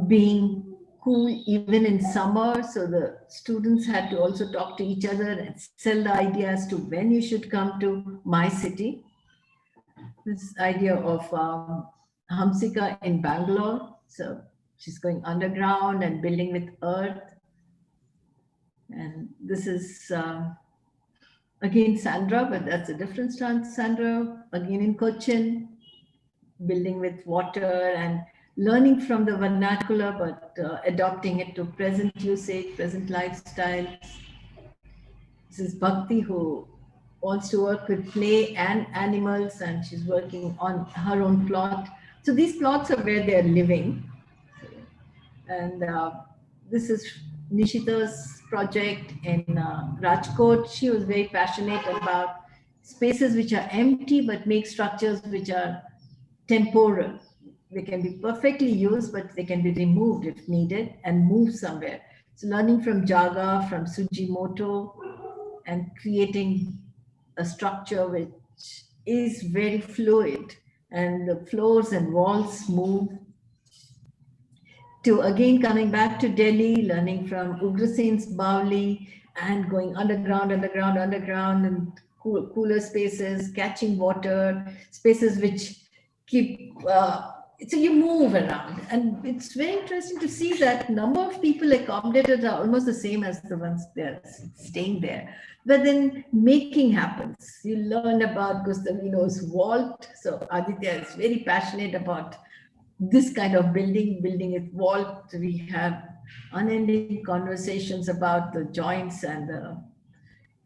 being cool even in summer? So the students had to also talk to each other and sell the idea as to when you should come to my city. This idea of Hamsika in Bangalore. So she's going underground and building with earth. And this is again Sandra, but that's a different stance. Sandra, again in Cochin, building with water and learning from the vernacular, but adopting it to present usage, present lifestyles. This is Bhakti, who wants to work with play and animals, and she's working on her own plot. So these plots are where they're living. And this is Nishita's project in Rajkot. She was very passionate about spaces which are empty, but make structures which are temporal. They can be perfectly used, but they can be removed if needed and moved somewhere. So learning from Jaga, from Sujimoto, and creating a structure which is very fluid, and the floors and walls move. To again coming back to Delhi, learning from Ugrasen's Bauli and going underground, and cooler spaces, catching water, spaces which keep, so you move around. And it's very interesting to see that number of people accommodated are almost the same as the ones they're staying there. But then making happens. You learn about Gustavino's vault. So Aditya is very passionate about this kind of building with vault. We have unending conversations about the joints and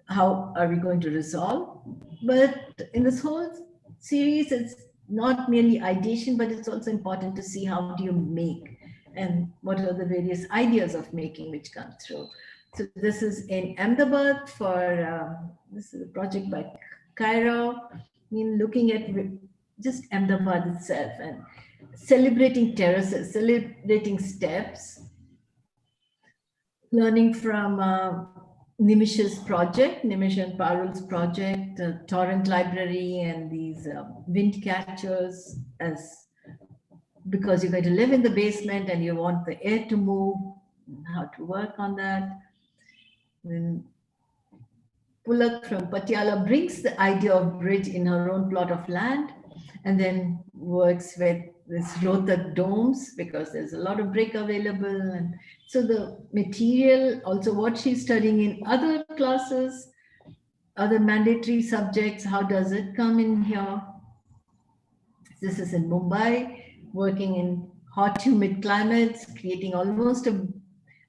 how are we going to resolve. But in this whole series, it's not merely ideation, but it's also important to see how do you make and what are the various ideas of making which come through. So this is in Ahmedabad for, this is a project by Cairo, looking at just Ahmedabad itself and celebrating terraces, celebrating steps, learning from Nimish's project, Nimish and Parul's project, Torrent Library, and these wind catchers, as because you're going to live in the basement and you want the air to move, how to work on that. Then Pulak from Patiala brings the idea of bridge in her own plot of land, and then works with this Rohtak domes because there's a lot of brick available. And so the material, also what she's studying in other classes, other mandatory subjects, how does it come in here? This is in Mumbai, working in hot, humid climates, creating almost a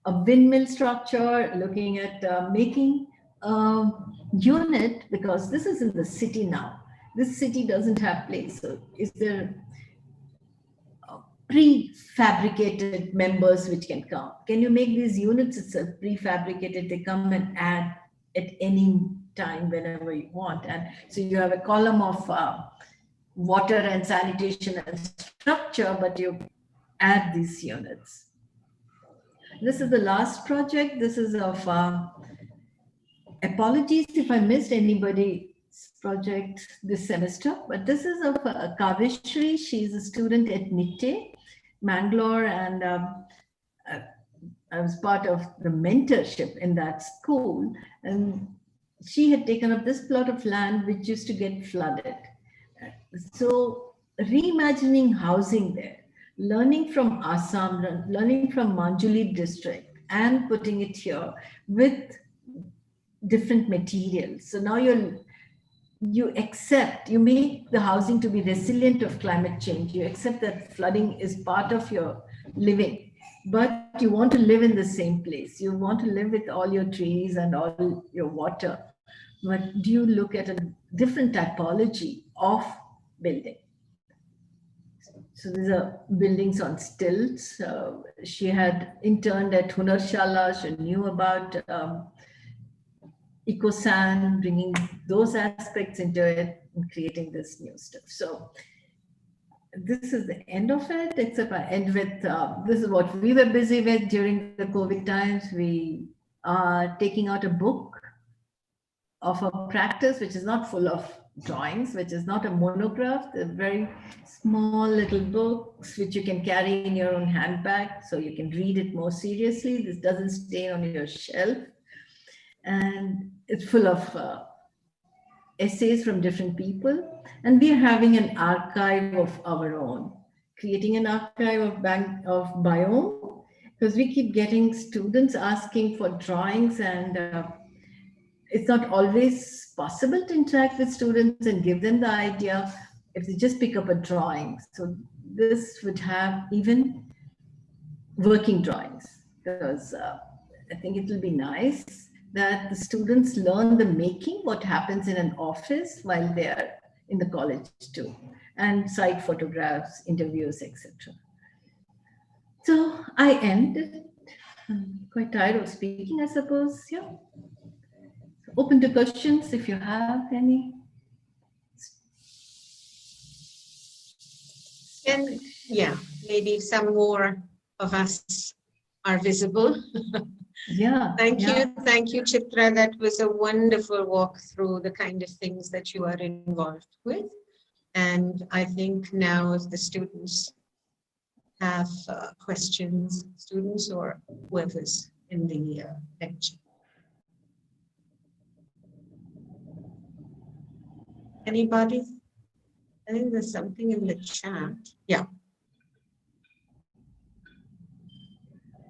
windmill structure, looking at making a unit, because this is in the city now. This city doesn't have place. So is there prefabricated members which can come? Can you make these units itself prefabricated? They come and add at any time whenever you want. And so you have a column of water and sanitation and structure, but you add these units. This is the last project. This is of apologies if I missed anybody's project this semester, but this is of Kavishri. She's a student at NITE, Mangalore, and I was part of the mentorship in that school. And she had taken up this plot of land which used to get flooded. So reimagining housing there, learning from Assam, learning from Manjuli district, and putting it here with different materials. So now you make the housing to be resilient of climate change. You accept that flooding is part of your living, but you want to live in the same place. You want to live with all your trees and all your water. But do you look at a different typology of building? So these are buildings on stilts. She had interned at Hunarshala. She knew about eco-san, bringing those aspects into it and creating this new stuff. So this is the end of it, except I end with, this is what we were busy with during the COVID times. We are taking out a book of a practice, which is not full of drawings, which is not a monograph. They're very small little books, which you can carry in your own handbag, so you can read it more seriously. This doesn't stay on your shelf. And it's full of essays from different people. And we are having an archive of our own, creating an archive of biome, because we keep getting students asking for drawings, and it's not always possible to interact with students and give them the idea if they just pick up a drawing. So this would have even working drawings, because I think it will be nice that the students learn the making, what happens in an office while they are in the college too, and site photographs, interviews, etc. So I end. I'm quite tired of speaking, I suppose. Yeah. Open to questions if you have any. And yeah, maybe some more of us are visible. Yeah. Thank you, Chitra. That was a wonderful walk through the kind of things that you are involved with. And I think now if the students have questions, students or whoever's in the lecture. Anybody? I think there's something in the chat. Yeah.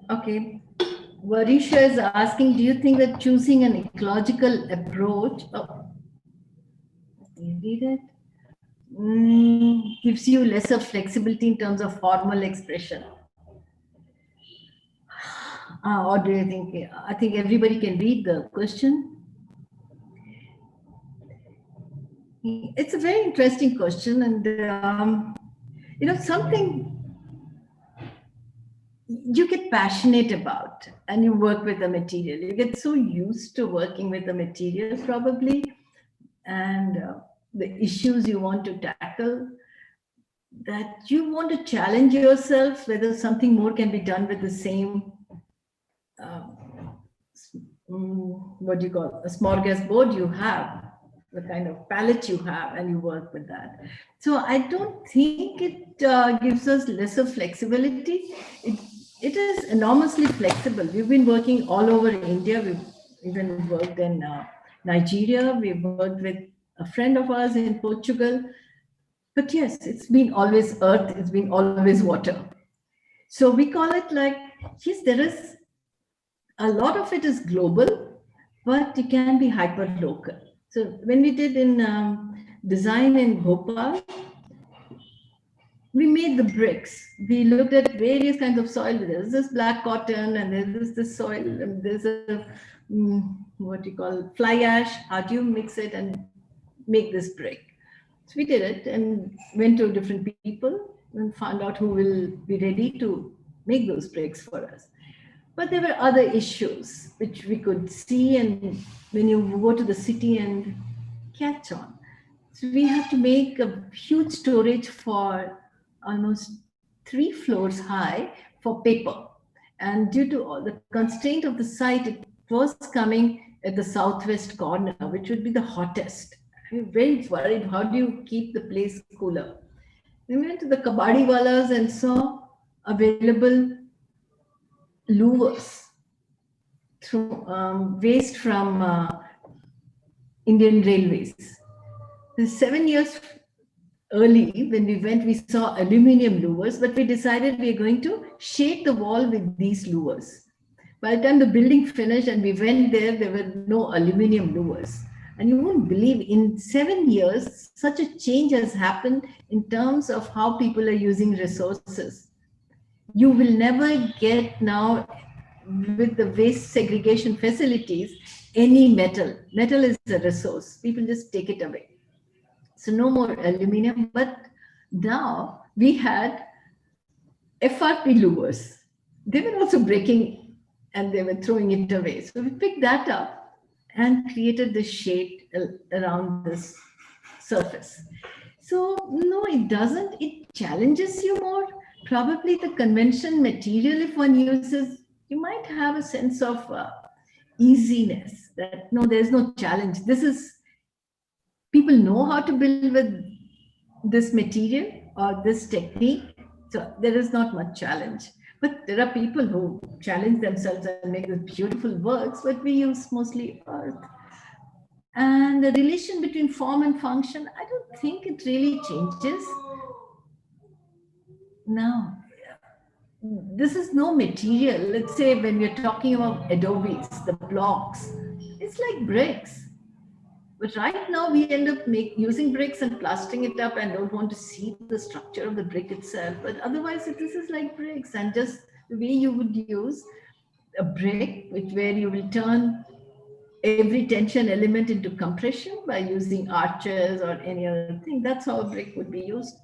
Okay. Varisha is asking, do you think that choosing an ecological approach, read it, gives you lesser flexibility in terms of formal expression? Or do you think, I think everybody can read the question. It's a very interesting question, and something you get passionate about and you work with the material. You get so used to working with the material probably, and the issues you want to tackle, that you want to challenge yourself whether something more can be done with the same, what do you call it, a smorgasbord you have, the kind of palette you have, and you work with that. So I don't think it gives us lesser flexibility. It is enormously flexible. We've been working all over India. We've even worked in Nigeria. We worked with a friend of ours in Portugal. But yes, it's been always earth, it's been always water. So we call it like, yes, there is a lot of it is global, but it can be hyper local. So when we did in design in Bhopal, we made the bricks. We looked at various kinds of soil. There's this black cotton, and there's this soil, and there's a what you call fly ash. How do you mix it and make this brick? So we did it and went to different people and found out who will be ready to make those bricks for us. But there were other issues which we could see, and when you go to the city and catch on. So we have to make a huge storage for almost 3 floors high for paper. And due to all the constraint of the site, it was coming at the southwest corner, which would be the hottest. We were very worried, how do you keep the place cooler? We went to the kabadi walas and saw available louvers through waste from Indian Railways. 7 years early, when we went, we saw aluminium louvers, but we decided we are going to shade the wall with these louvers. By the time the building finished and we went there, there were no aluminium louvers. And you won't believe, in 7 years, such a change has happened in terms of how people are using resources. You will never get now, with the waste segregation facilities, any metal. Metal is a resource. People just take it away. So no more aluminum, but now we had FRP louvers. They were also breaking and they were throwing it away. So we picked that up and created the shade around this surface. So no, it doesn't. It challenges you more. Probably the convention material, if one uses, you might have a sense of easiness, that no, there's no challenge. This is, people know how to build with this material or this technique, so there is not much challenge. But there are people who challenge themselves and make these beautiful works, but we use mostly earth. And the relation between form and function, I don't think it really changes. No, this is no material. Let's say when we're talking about adobes, the blocks, it's like bricks. But right now we end up using bricks and plastering it up and don't want to see the structure of the brick itself. But otherwise, this is like bricks, and just the way you would use a brick, where you will turn every tension element into compression by using arches or any other thing. That's how a brick would be used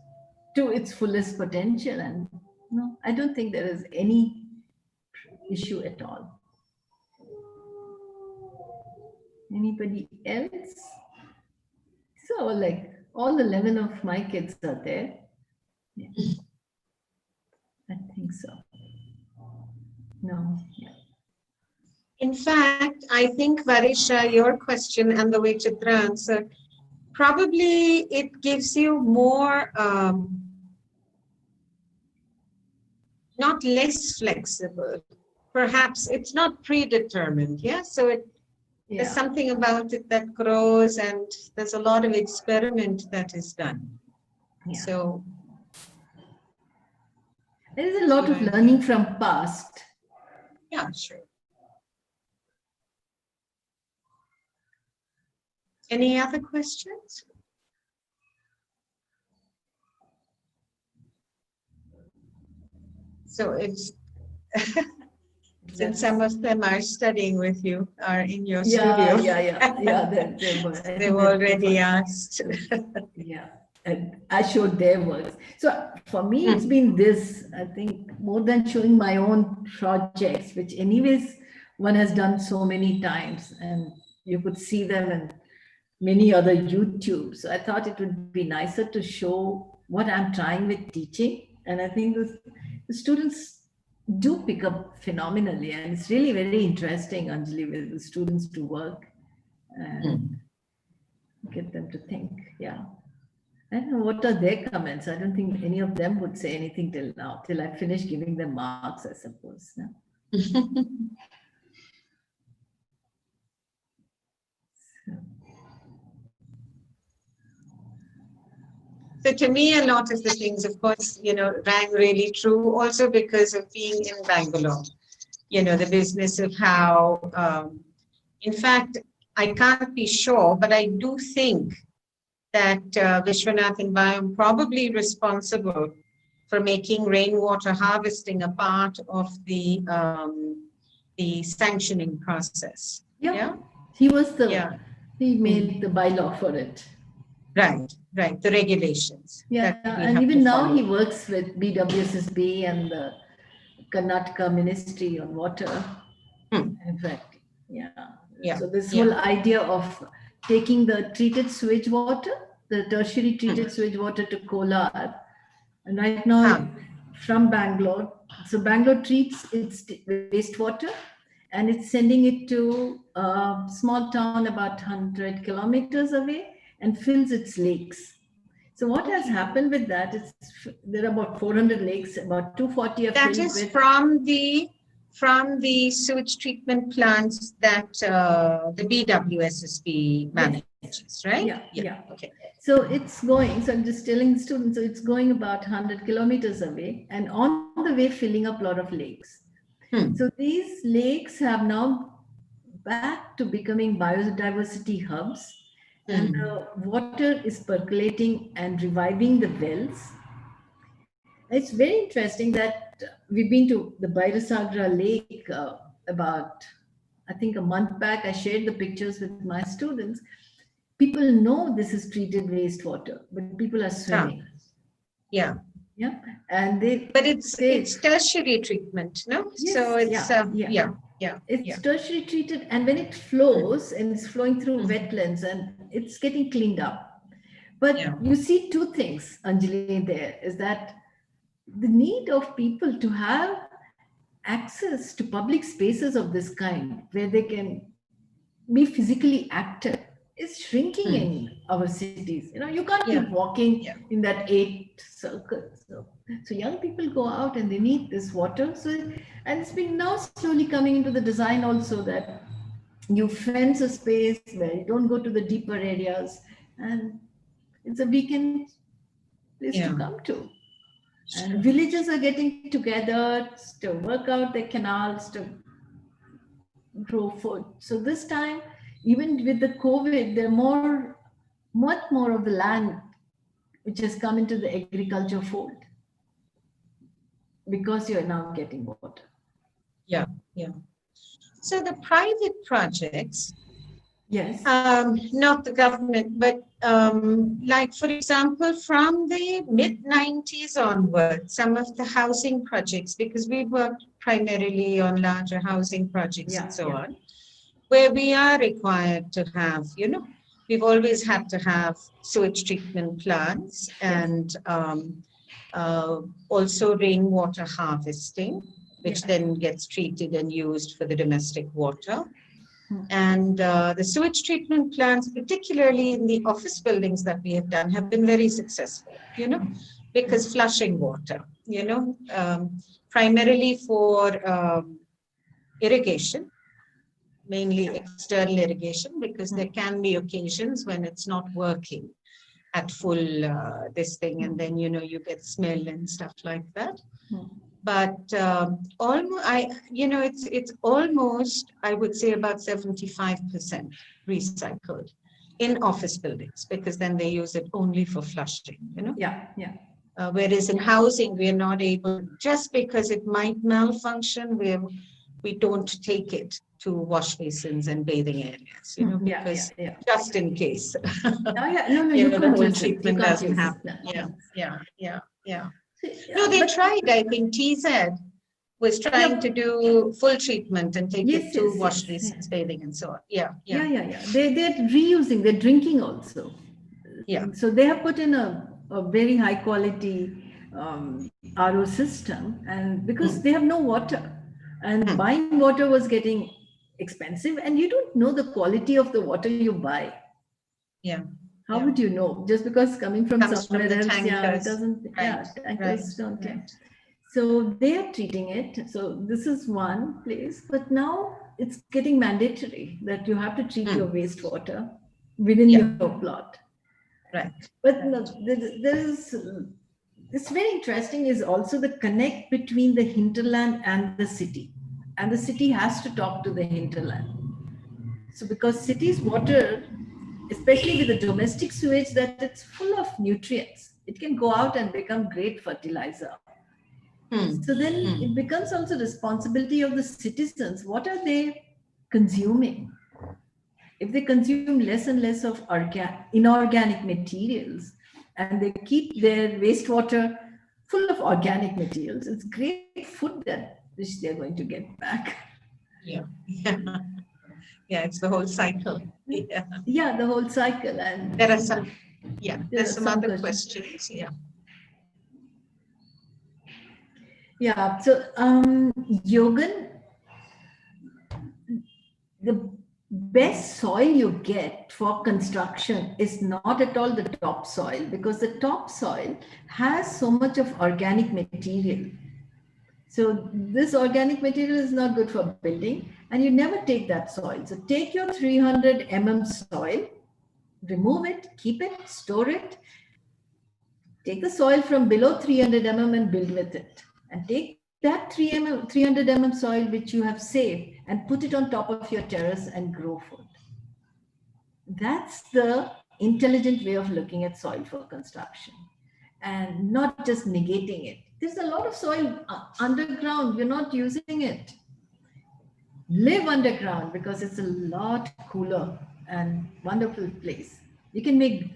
to its fullest potential. And no, I don't think there is any issue at all. Anybody else? So like all 11 of my kids are there. Yeah. I think so. No. Yeah. In fact, I think, Varisha, your question and the way Chitra answered, probably it gives you more, not less flexible. Perhaps it's not predetermined, yeah? So there's something about it that grows, and there's a lot of experiment that is done. Yeah. So there is a lot of learning from past. Yeah, sure. Any other questions? So it's since some of them are studying with you, are in your studio. They've already asked. Yeah, and I showed their works. So for me, it's been this, I think, more than showing my own projects, which anyways one has done so many times, and you could see them in many other YouTubes. So I thought it would be nicer to show what I'm trying with teaching. And I think the students do pick up phenomenally, and it's really very interesting, Anjali, with the students to work and get them to think. Yeah, I don't know what are their comments. I don't think any of them would say anything till now, till I finish giving them marks, I suppose. No? So to me, a lot of the things, of course, rang really true also because of being in Bangalore. The business of how, in fact, I can't be sure, but I do think that Vishwanath and Biome probably responsible for making rainwater harvesting a part of the sanctioning process. Yeah. He was he made Mm. the bylaw for it. Right, the regulations. Yeah, and even now he works with BWSSB and the Karnataka Ministry on Water. In fact, so this whole idea of taking the treated sewage water, the tertiary treated sewage water to Kolar, and right now from Bangalore, so Bangalore treats its wastewater and it's sending it to a small town about 100 kilometers away and fills its lakes. So what has happened with that is there are about 400 lakes, about 240 are that filled is with... from the sewage treatment plants that the BWSSB manages, right? Yeah. Okay. So it's going, so I'm just telling the students, so it's going about 100 kilometers away and on the way filling up a lot of lakes. So these lakes have now back to becoming biodiversity hubs. And the water is percolating and reviving the wells. It's very interesting that we've been to the Bhairasagra Lake about, I think a month back. I shared the pictures with my students. People know this is treated wastewater, but people are swimming. Yeah. And but it's tertiary treatment, no? Yes, so it's it's tertiary treated, and when it flows and it's flowing through wetlands and it's getting cleaned up. But you see two things, Anjali, there is that the need of people to have access to public spaces of this kind where they can be physically active is shrinking in our cities. You can't keep walking in that 8 circles. So young people go out and they need this water. So, and it's been now slowly coming into the design also that you fence a space where you don't go to the deeper areas, and it's a weekend place to come to. And villages are getting together to work out their canals, to grow food. So this time, even with the COVID, there are much more of the land which has come into the agriculture fold because you're now getting water. Yeah. So the private projects, yes, not the government, but like, for example, from the mid-90s onward, some of the housing projects, because we worked primarily on larger housing projects and so on, where we are required to have, we've always had to have sewage treatment plants and also rainwater harvesting, which then gets treated and used for the domestic water. And the sewage treatment plants, particularly in the office buildings that we have done, have been very successful, because flushing water, primarily for irrigation, mainly external irrigation, because there can be occasions when it's not working at full this thing, and then you get smell and stuff like that. But it's almost, I would say, about 75% recycled in office buildings, because then they use it only for flushing, whereas in housing, we're not able, just because it might malfunction, we don't take it to wash basins and bathing areas, because just in case. The whole treatment doesn't happen. Yeah. No, they tried. I think TZ was trying to do full treatment and take it to wash basins, bathing, and so on. Yeah. They're reusing. They're drinking also. So they have put in a very high quality RO system, and because they have no water, and buying water was getting expensive, and you don't know the quality of the water you buy. How would you know? Just because coming from somewhere else, it doesn't. Tankers don't. So they are treating it. So this is one place, but now it's getting mandatory that you have to treat your wastewater within your plot. Right. But no, there is, it's very interesting is also the connect between the hinterland and the city. And the city has to talk to the hinterland. So because cities water, especially with the domestic sewage, that it's full of nutrients. It can go out and become great fertilizer. So then it becomes also responsibility of the citizens. What are they consuming? If they consume less and less of inorganic materials and they keep their wastewater full of organic materials, it's great food that which they're going to get back. Yeah. Yeah, it's the whole cycle. Yeah. Yeah, the whole cycle. And There are some, yeah, there's some other questions. questions. Yeah. Yeah, so Yogan, the best soil you get for construction is not at all the topsoil, because the topsoil has so much of organic material. So this organic material is not good for building, and you never take that soil. So take your 300 soil, remove it, keep it, store it. Take the soil from below 300 and build with it. And take that 300 soil which you have saved and put it on top of your terrace and grow food. That's the intelligent way of looking at soil for construction, and not just negating it. There's a lot of soil underground, you're not using it. Live underground, because it's a lot cooler and wonderful place. You can make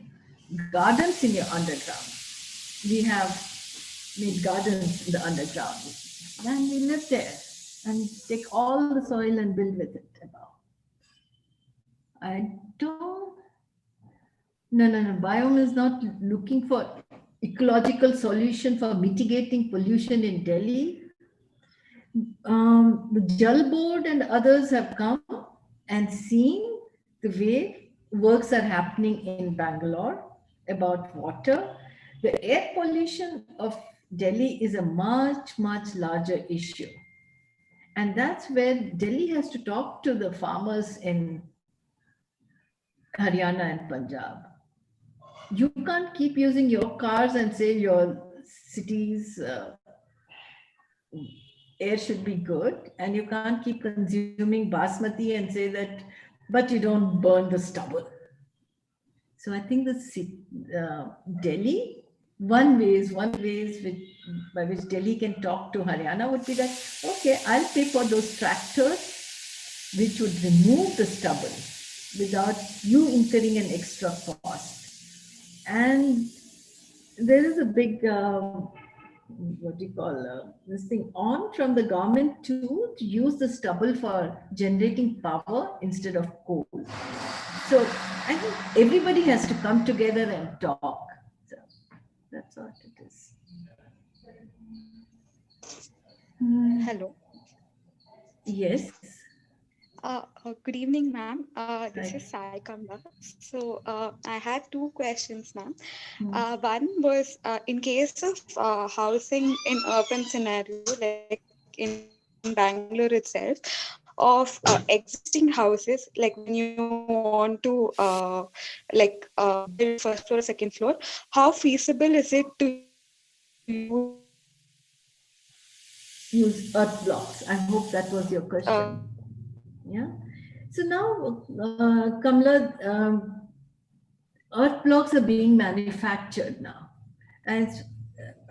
gardens in your underground. We have made gardens in the underground, and we live there and take all the soil and build with it above. I don't, no. Biome is not looking for ecological solution for mitigating pollution in Delhi. The Jal Board and others have come and seen the way works are happening in Bangalore about water. The air pollution of Delhi is a much, much larger issue. And that's where Delhi has to talk to the farmers in Haryana and Punjab. You can't keep using your cars and say your city's air should be good, and you can't keep consuming basmati and say that, but you don't burn the stubble. So I think the Delhi, one ways by which Delhi can talk to Haryana would be that, okay, I'll pay for those tractors which would remove the stubble without you incurring an extra cost. And there is a big, what do you call this thing on from the government to use the stubble for generating power instead of coal. So I think everybody has to come together and talk. So that's what it is. Hello. Yes. Good evening, ma'am. This is Sai Kamla. So I had two questions, ma'am. One was in case of housing in urban scenario, like in Bangalore itself, of existing houses, like when you want to build first floor or second floor, how feasible is it to use earth blocks? I hope that was your question. Yeah. So now, Kamla, earth blocks are being manufactured now. And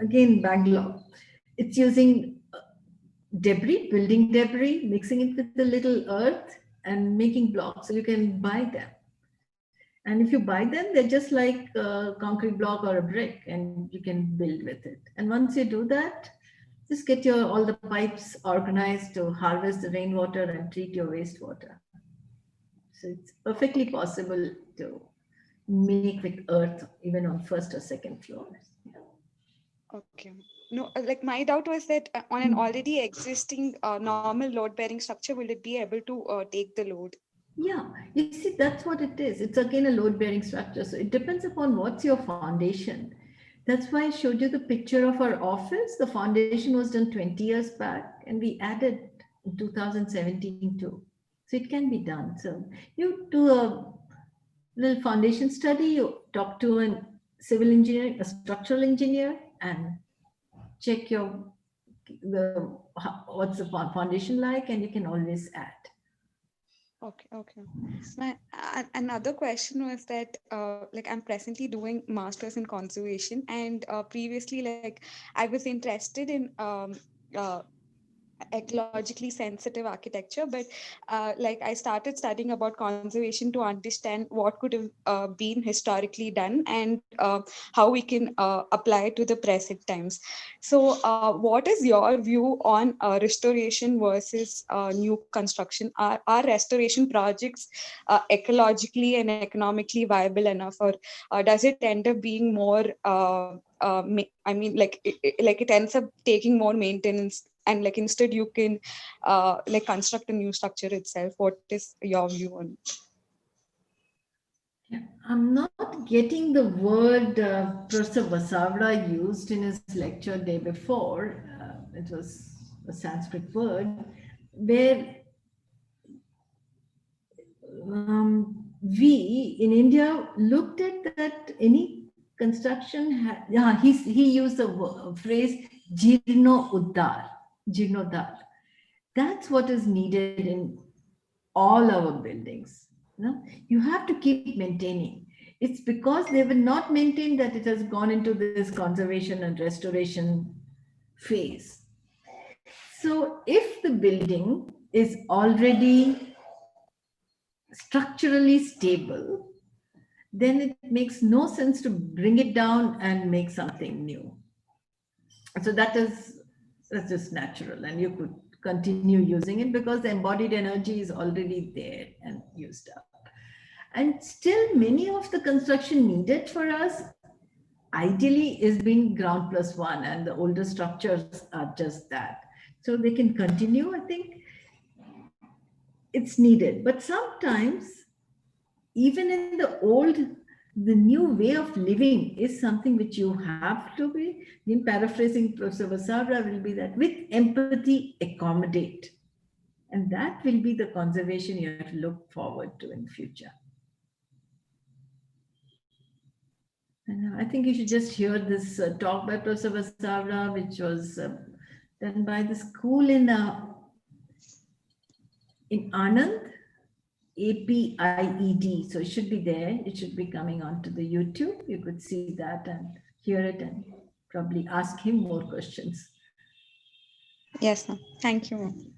again, Bangalore, it's using debris, building debris, mixing it with a little earth and making blocks. So you can buy them. And if you buy them, they're just like a concrete block or a brick, and you can build with it. And once you do that, just get all the pipes organized to harvest the rainwater and treat your wastewater. So it's perfectly possible to make with earth even on first or second floor. Okay. No, like my doubt was that on an already existing normal load-bearing structure, will it be able to take the load? Yeah, you see, that's what it is. It's again a load-bearing structure. So it depends upon what's your foundation. That's why I showed you the picture of our office. The foundation was done 20 years back, and we added in 2017 too. So it can be done. So you do a little foundation study, you talk to a civil engineer, a structural engineer, and check what's the foundation like, and you can always add. Okay, okay. My another question was that like I'm presently doing masters in conservation, and previously like I was interested in ecologically sensitive architecture, but like I started studying about conservation to understand what could have been historically done, and how we can apply it to the present times. So what is your view on restoration versus new construction? Are restoration projects ecologically and economically viable enough, or does it end up being more I mean, like it ends up taking more maintenance, and like instead you can like construct a new structure itself? What is your view on it? Yeah, I'm not getting the word Professor Basavra used in his lecture day before. It was a Sanskrit word where we in India looked at that any construction. He used the phrase "jirno uddar," "jirnodar." That's what is needed in all our buildings. No? You have to keep maintaining. It's because they were not maintained that it has gone into this conservation and restoration phase. So if the building is already structurally stable, then it makes no sense to bring it down and make something new. So that's just natural, and you could continue using it because the embodied energy is already there and used up. And still many of the construction needed for us ideally is being ground plus one, and the older structures are just that. So they can continue, I think it's needed. But sometimes even in the old, the new way of living is something which you have to be, in paraphrasing Professor Vasavra, will be that with empathy, accommodate. And that will be the conservation you have to look forward to in future. And I think you should just hear this talk by Professor Vasavra, which was done by the school in Anand, APIED. So it should be there. It should be coming onto the YouTube. You could see that and hear it and probably ask him more questions. Yes, ma'am. Thank you, ma'am.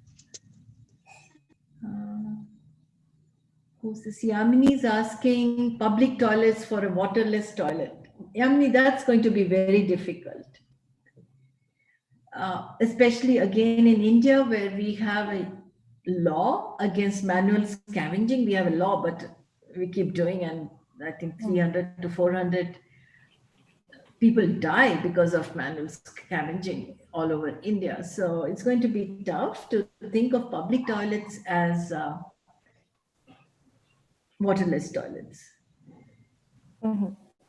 Who's this? Yamini is asking public toilets for a waterless toilet. Yamini, that's going to be very difficult. Especially again in India, where we have a law against manual scavenging. We have a law, but we keep doing, and I think 300 to 400 people die because of manual scavenging all over India. So it's going to be tough to think of public toilets as waterless toilets.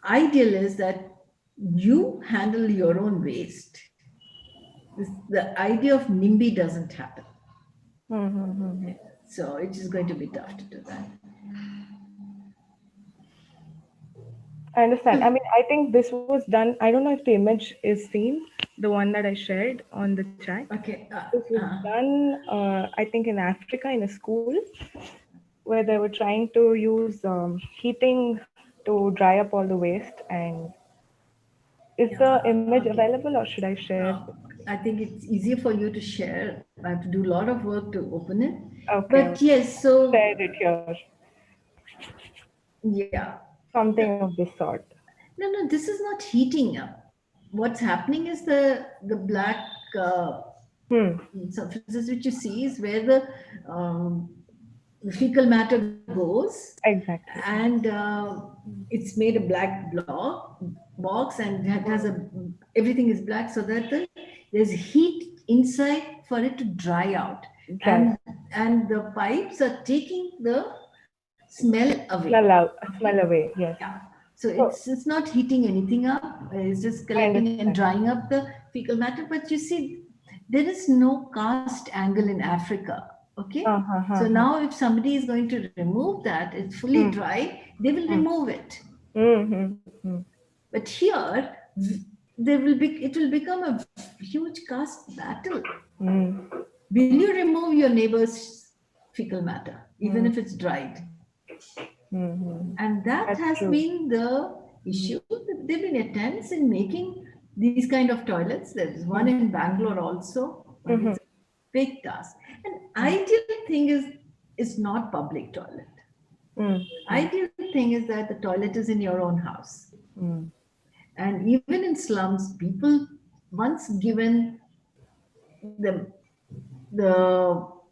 Ideal is that you handle your own waste. The idea of NIMBY doesn't happen. So it is going to be tough to do that. I understand. I mean, I think this was done. I don't know if the image is seen, the one that I shared on the chat. Okay. This was done, I think, in Africa in a school where they were trying to use heating to dry up all the waste. And is the image available, or should I share? I think it's easier for you to share. I have to do a lot of work to open it. Okay. But yes, so Shared it here. Yeah. Something of this sort. No, this is not heating up. What's happening is the black surfaces which you see is where the fecal matter goes. Exactly. And it's made a black box, and it has everything is black, so that there's heat inside for it to dry out. Dry. And the pipes are taking the smell away. Smell away, yes. Yeah. So it's not heating anything up. It's just collecting and drying up the fecal matter. But you see, there is no cast angle in Africa. Okay. So now if somebody is going to remove that, it's fully dry, they will remove it. Mm-hmm. But here, it will become a huge caste battle. Mm. Will you remove your neighbor's fecal matter, even if it's dried? Mm-hmm. And that That's has true. been the issue. There have been attempts in making these kind of toilets. There's one in Bangalore also. But it's a big task. An ideal thing is not public toilet. Ideal thing is that the toilet is in your own house. And even in slums, people, once given the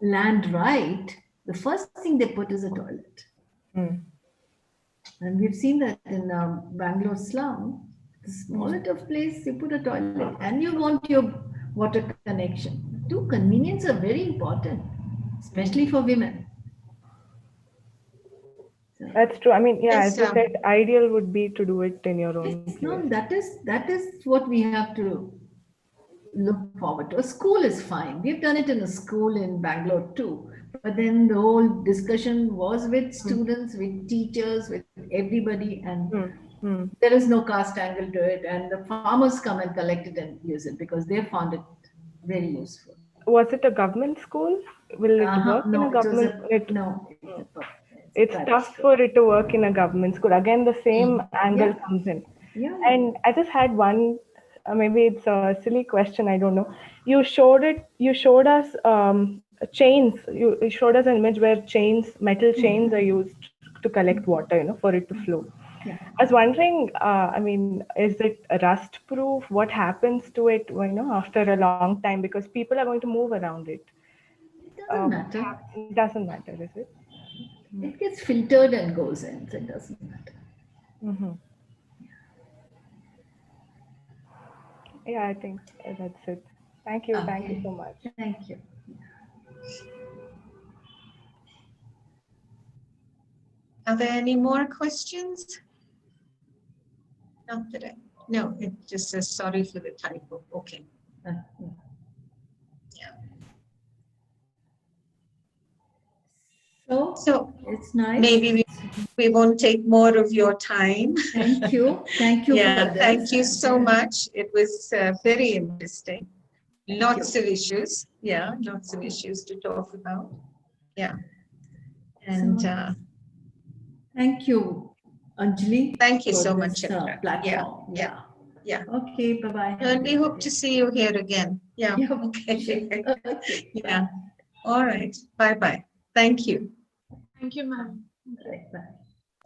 land right, the first thing they put is a toilet. And we've seen that in Bangalore slum, the smallest of place, you put a toilet and you want your water connection. Two, convenience are very important, especially for women. That's true. I mean, yeah, Yes, as you said, ideal would be to do it in your own Yes, place. no, that is what we have to look forward to. A school is fine. We've done it in a school in Bangalore too. But then the whole discussion was with students, with teachers, with everybody, and there is no caste angle to it. And the farmers come and collect it and use it because they found it very useful. Was it a government school? Will it work in No, a government? It's tough for it to work in a government school. Again, the same angle comes in. Yeah. And I just had one, maybe it's a silly question, I don't know. You showed us chains. You showed us an image where metal chains are used to collect water, for it to flow. Yeah. I was wondering, I mean, is it rust proof? What happens to it, after a long time? Because people are going to move around it. It doesn't matter. It doesn't matter, is it? It gets filtered and goes in, so it doesn't matter. Yeah, I think that's it. Thank you. Okay. Thank you so much. Thank you. Are there any more questions? Not that no, it just says sorry for the typo. Okay. Yeah. So it's nice. Maybe we won't take more of your time. Thank you. Thank you. Yeah, for this. thank you so much. It was very interesting. Lots of issues. Yeah, lots of issues to talk about. Yeah. And thank you, Anjali. Thank you for so this, much, Chitra. platform. Yeah. Okay, bye-bye. And we hope to see you here again. Yeah. Okay. Okay. Yeah. All right. Bye-bye. Thank you. Thank you, ma'am. Bye.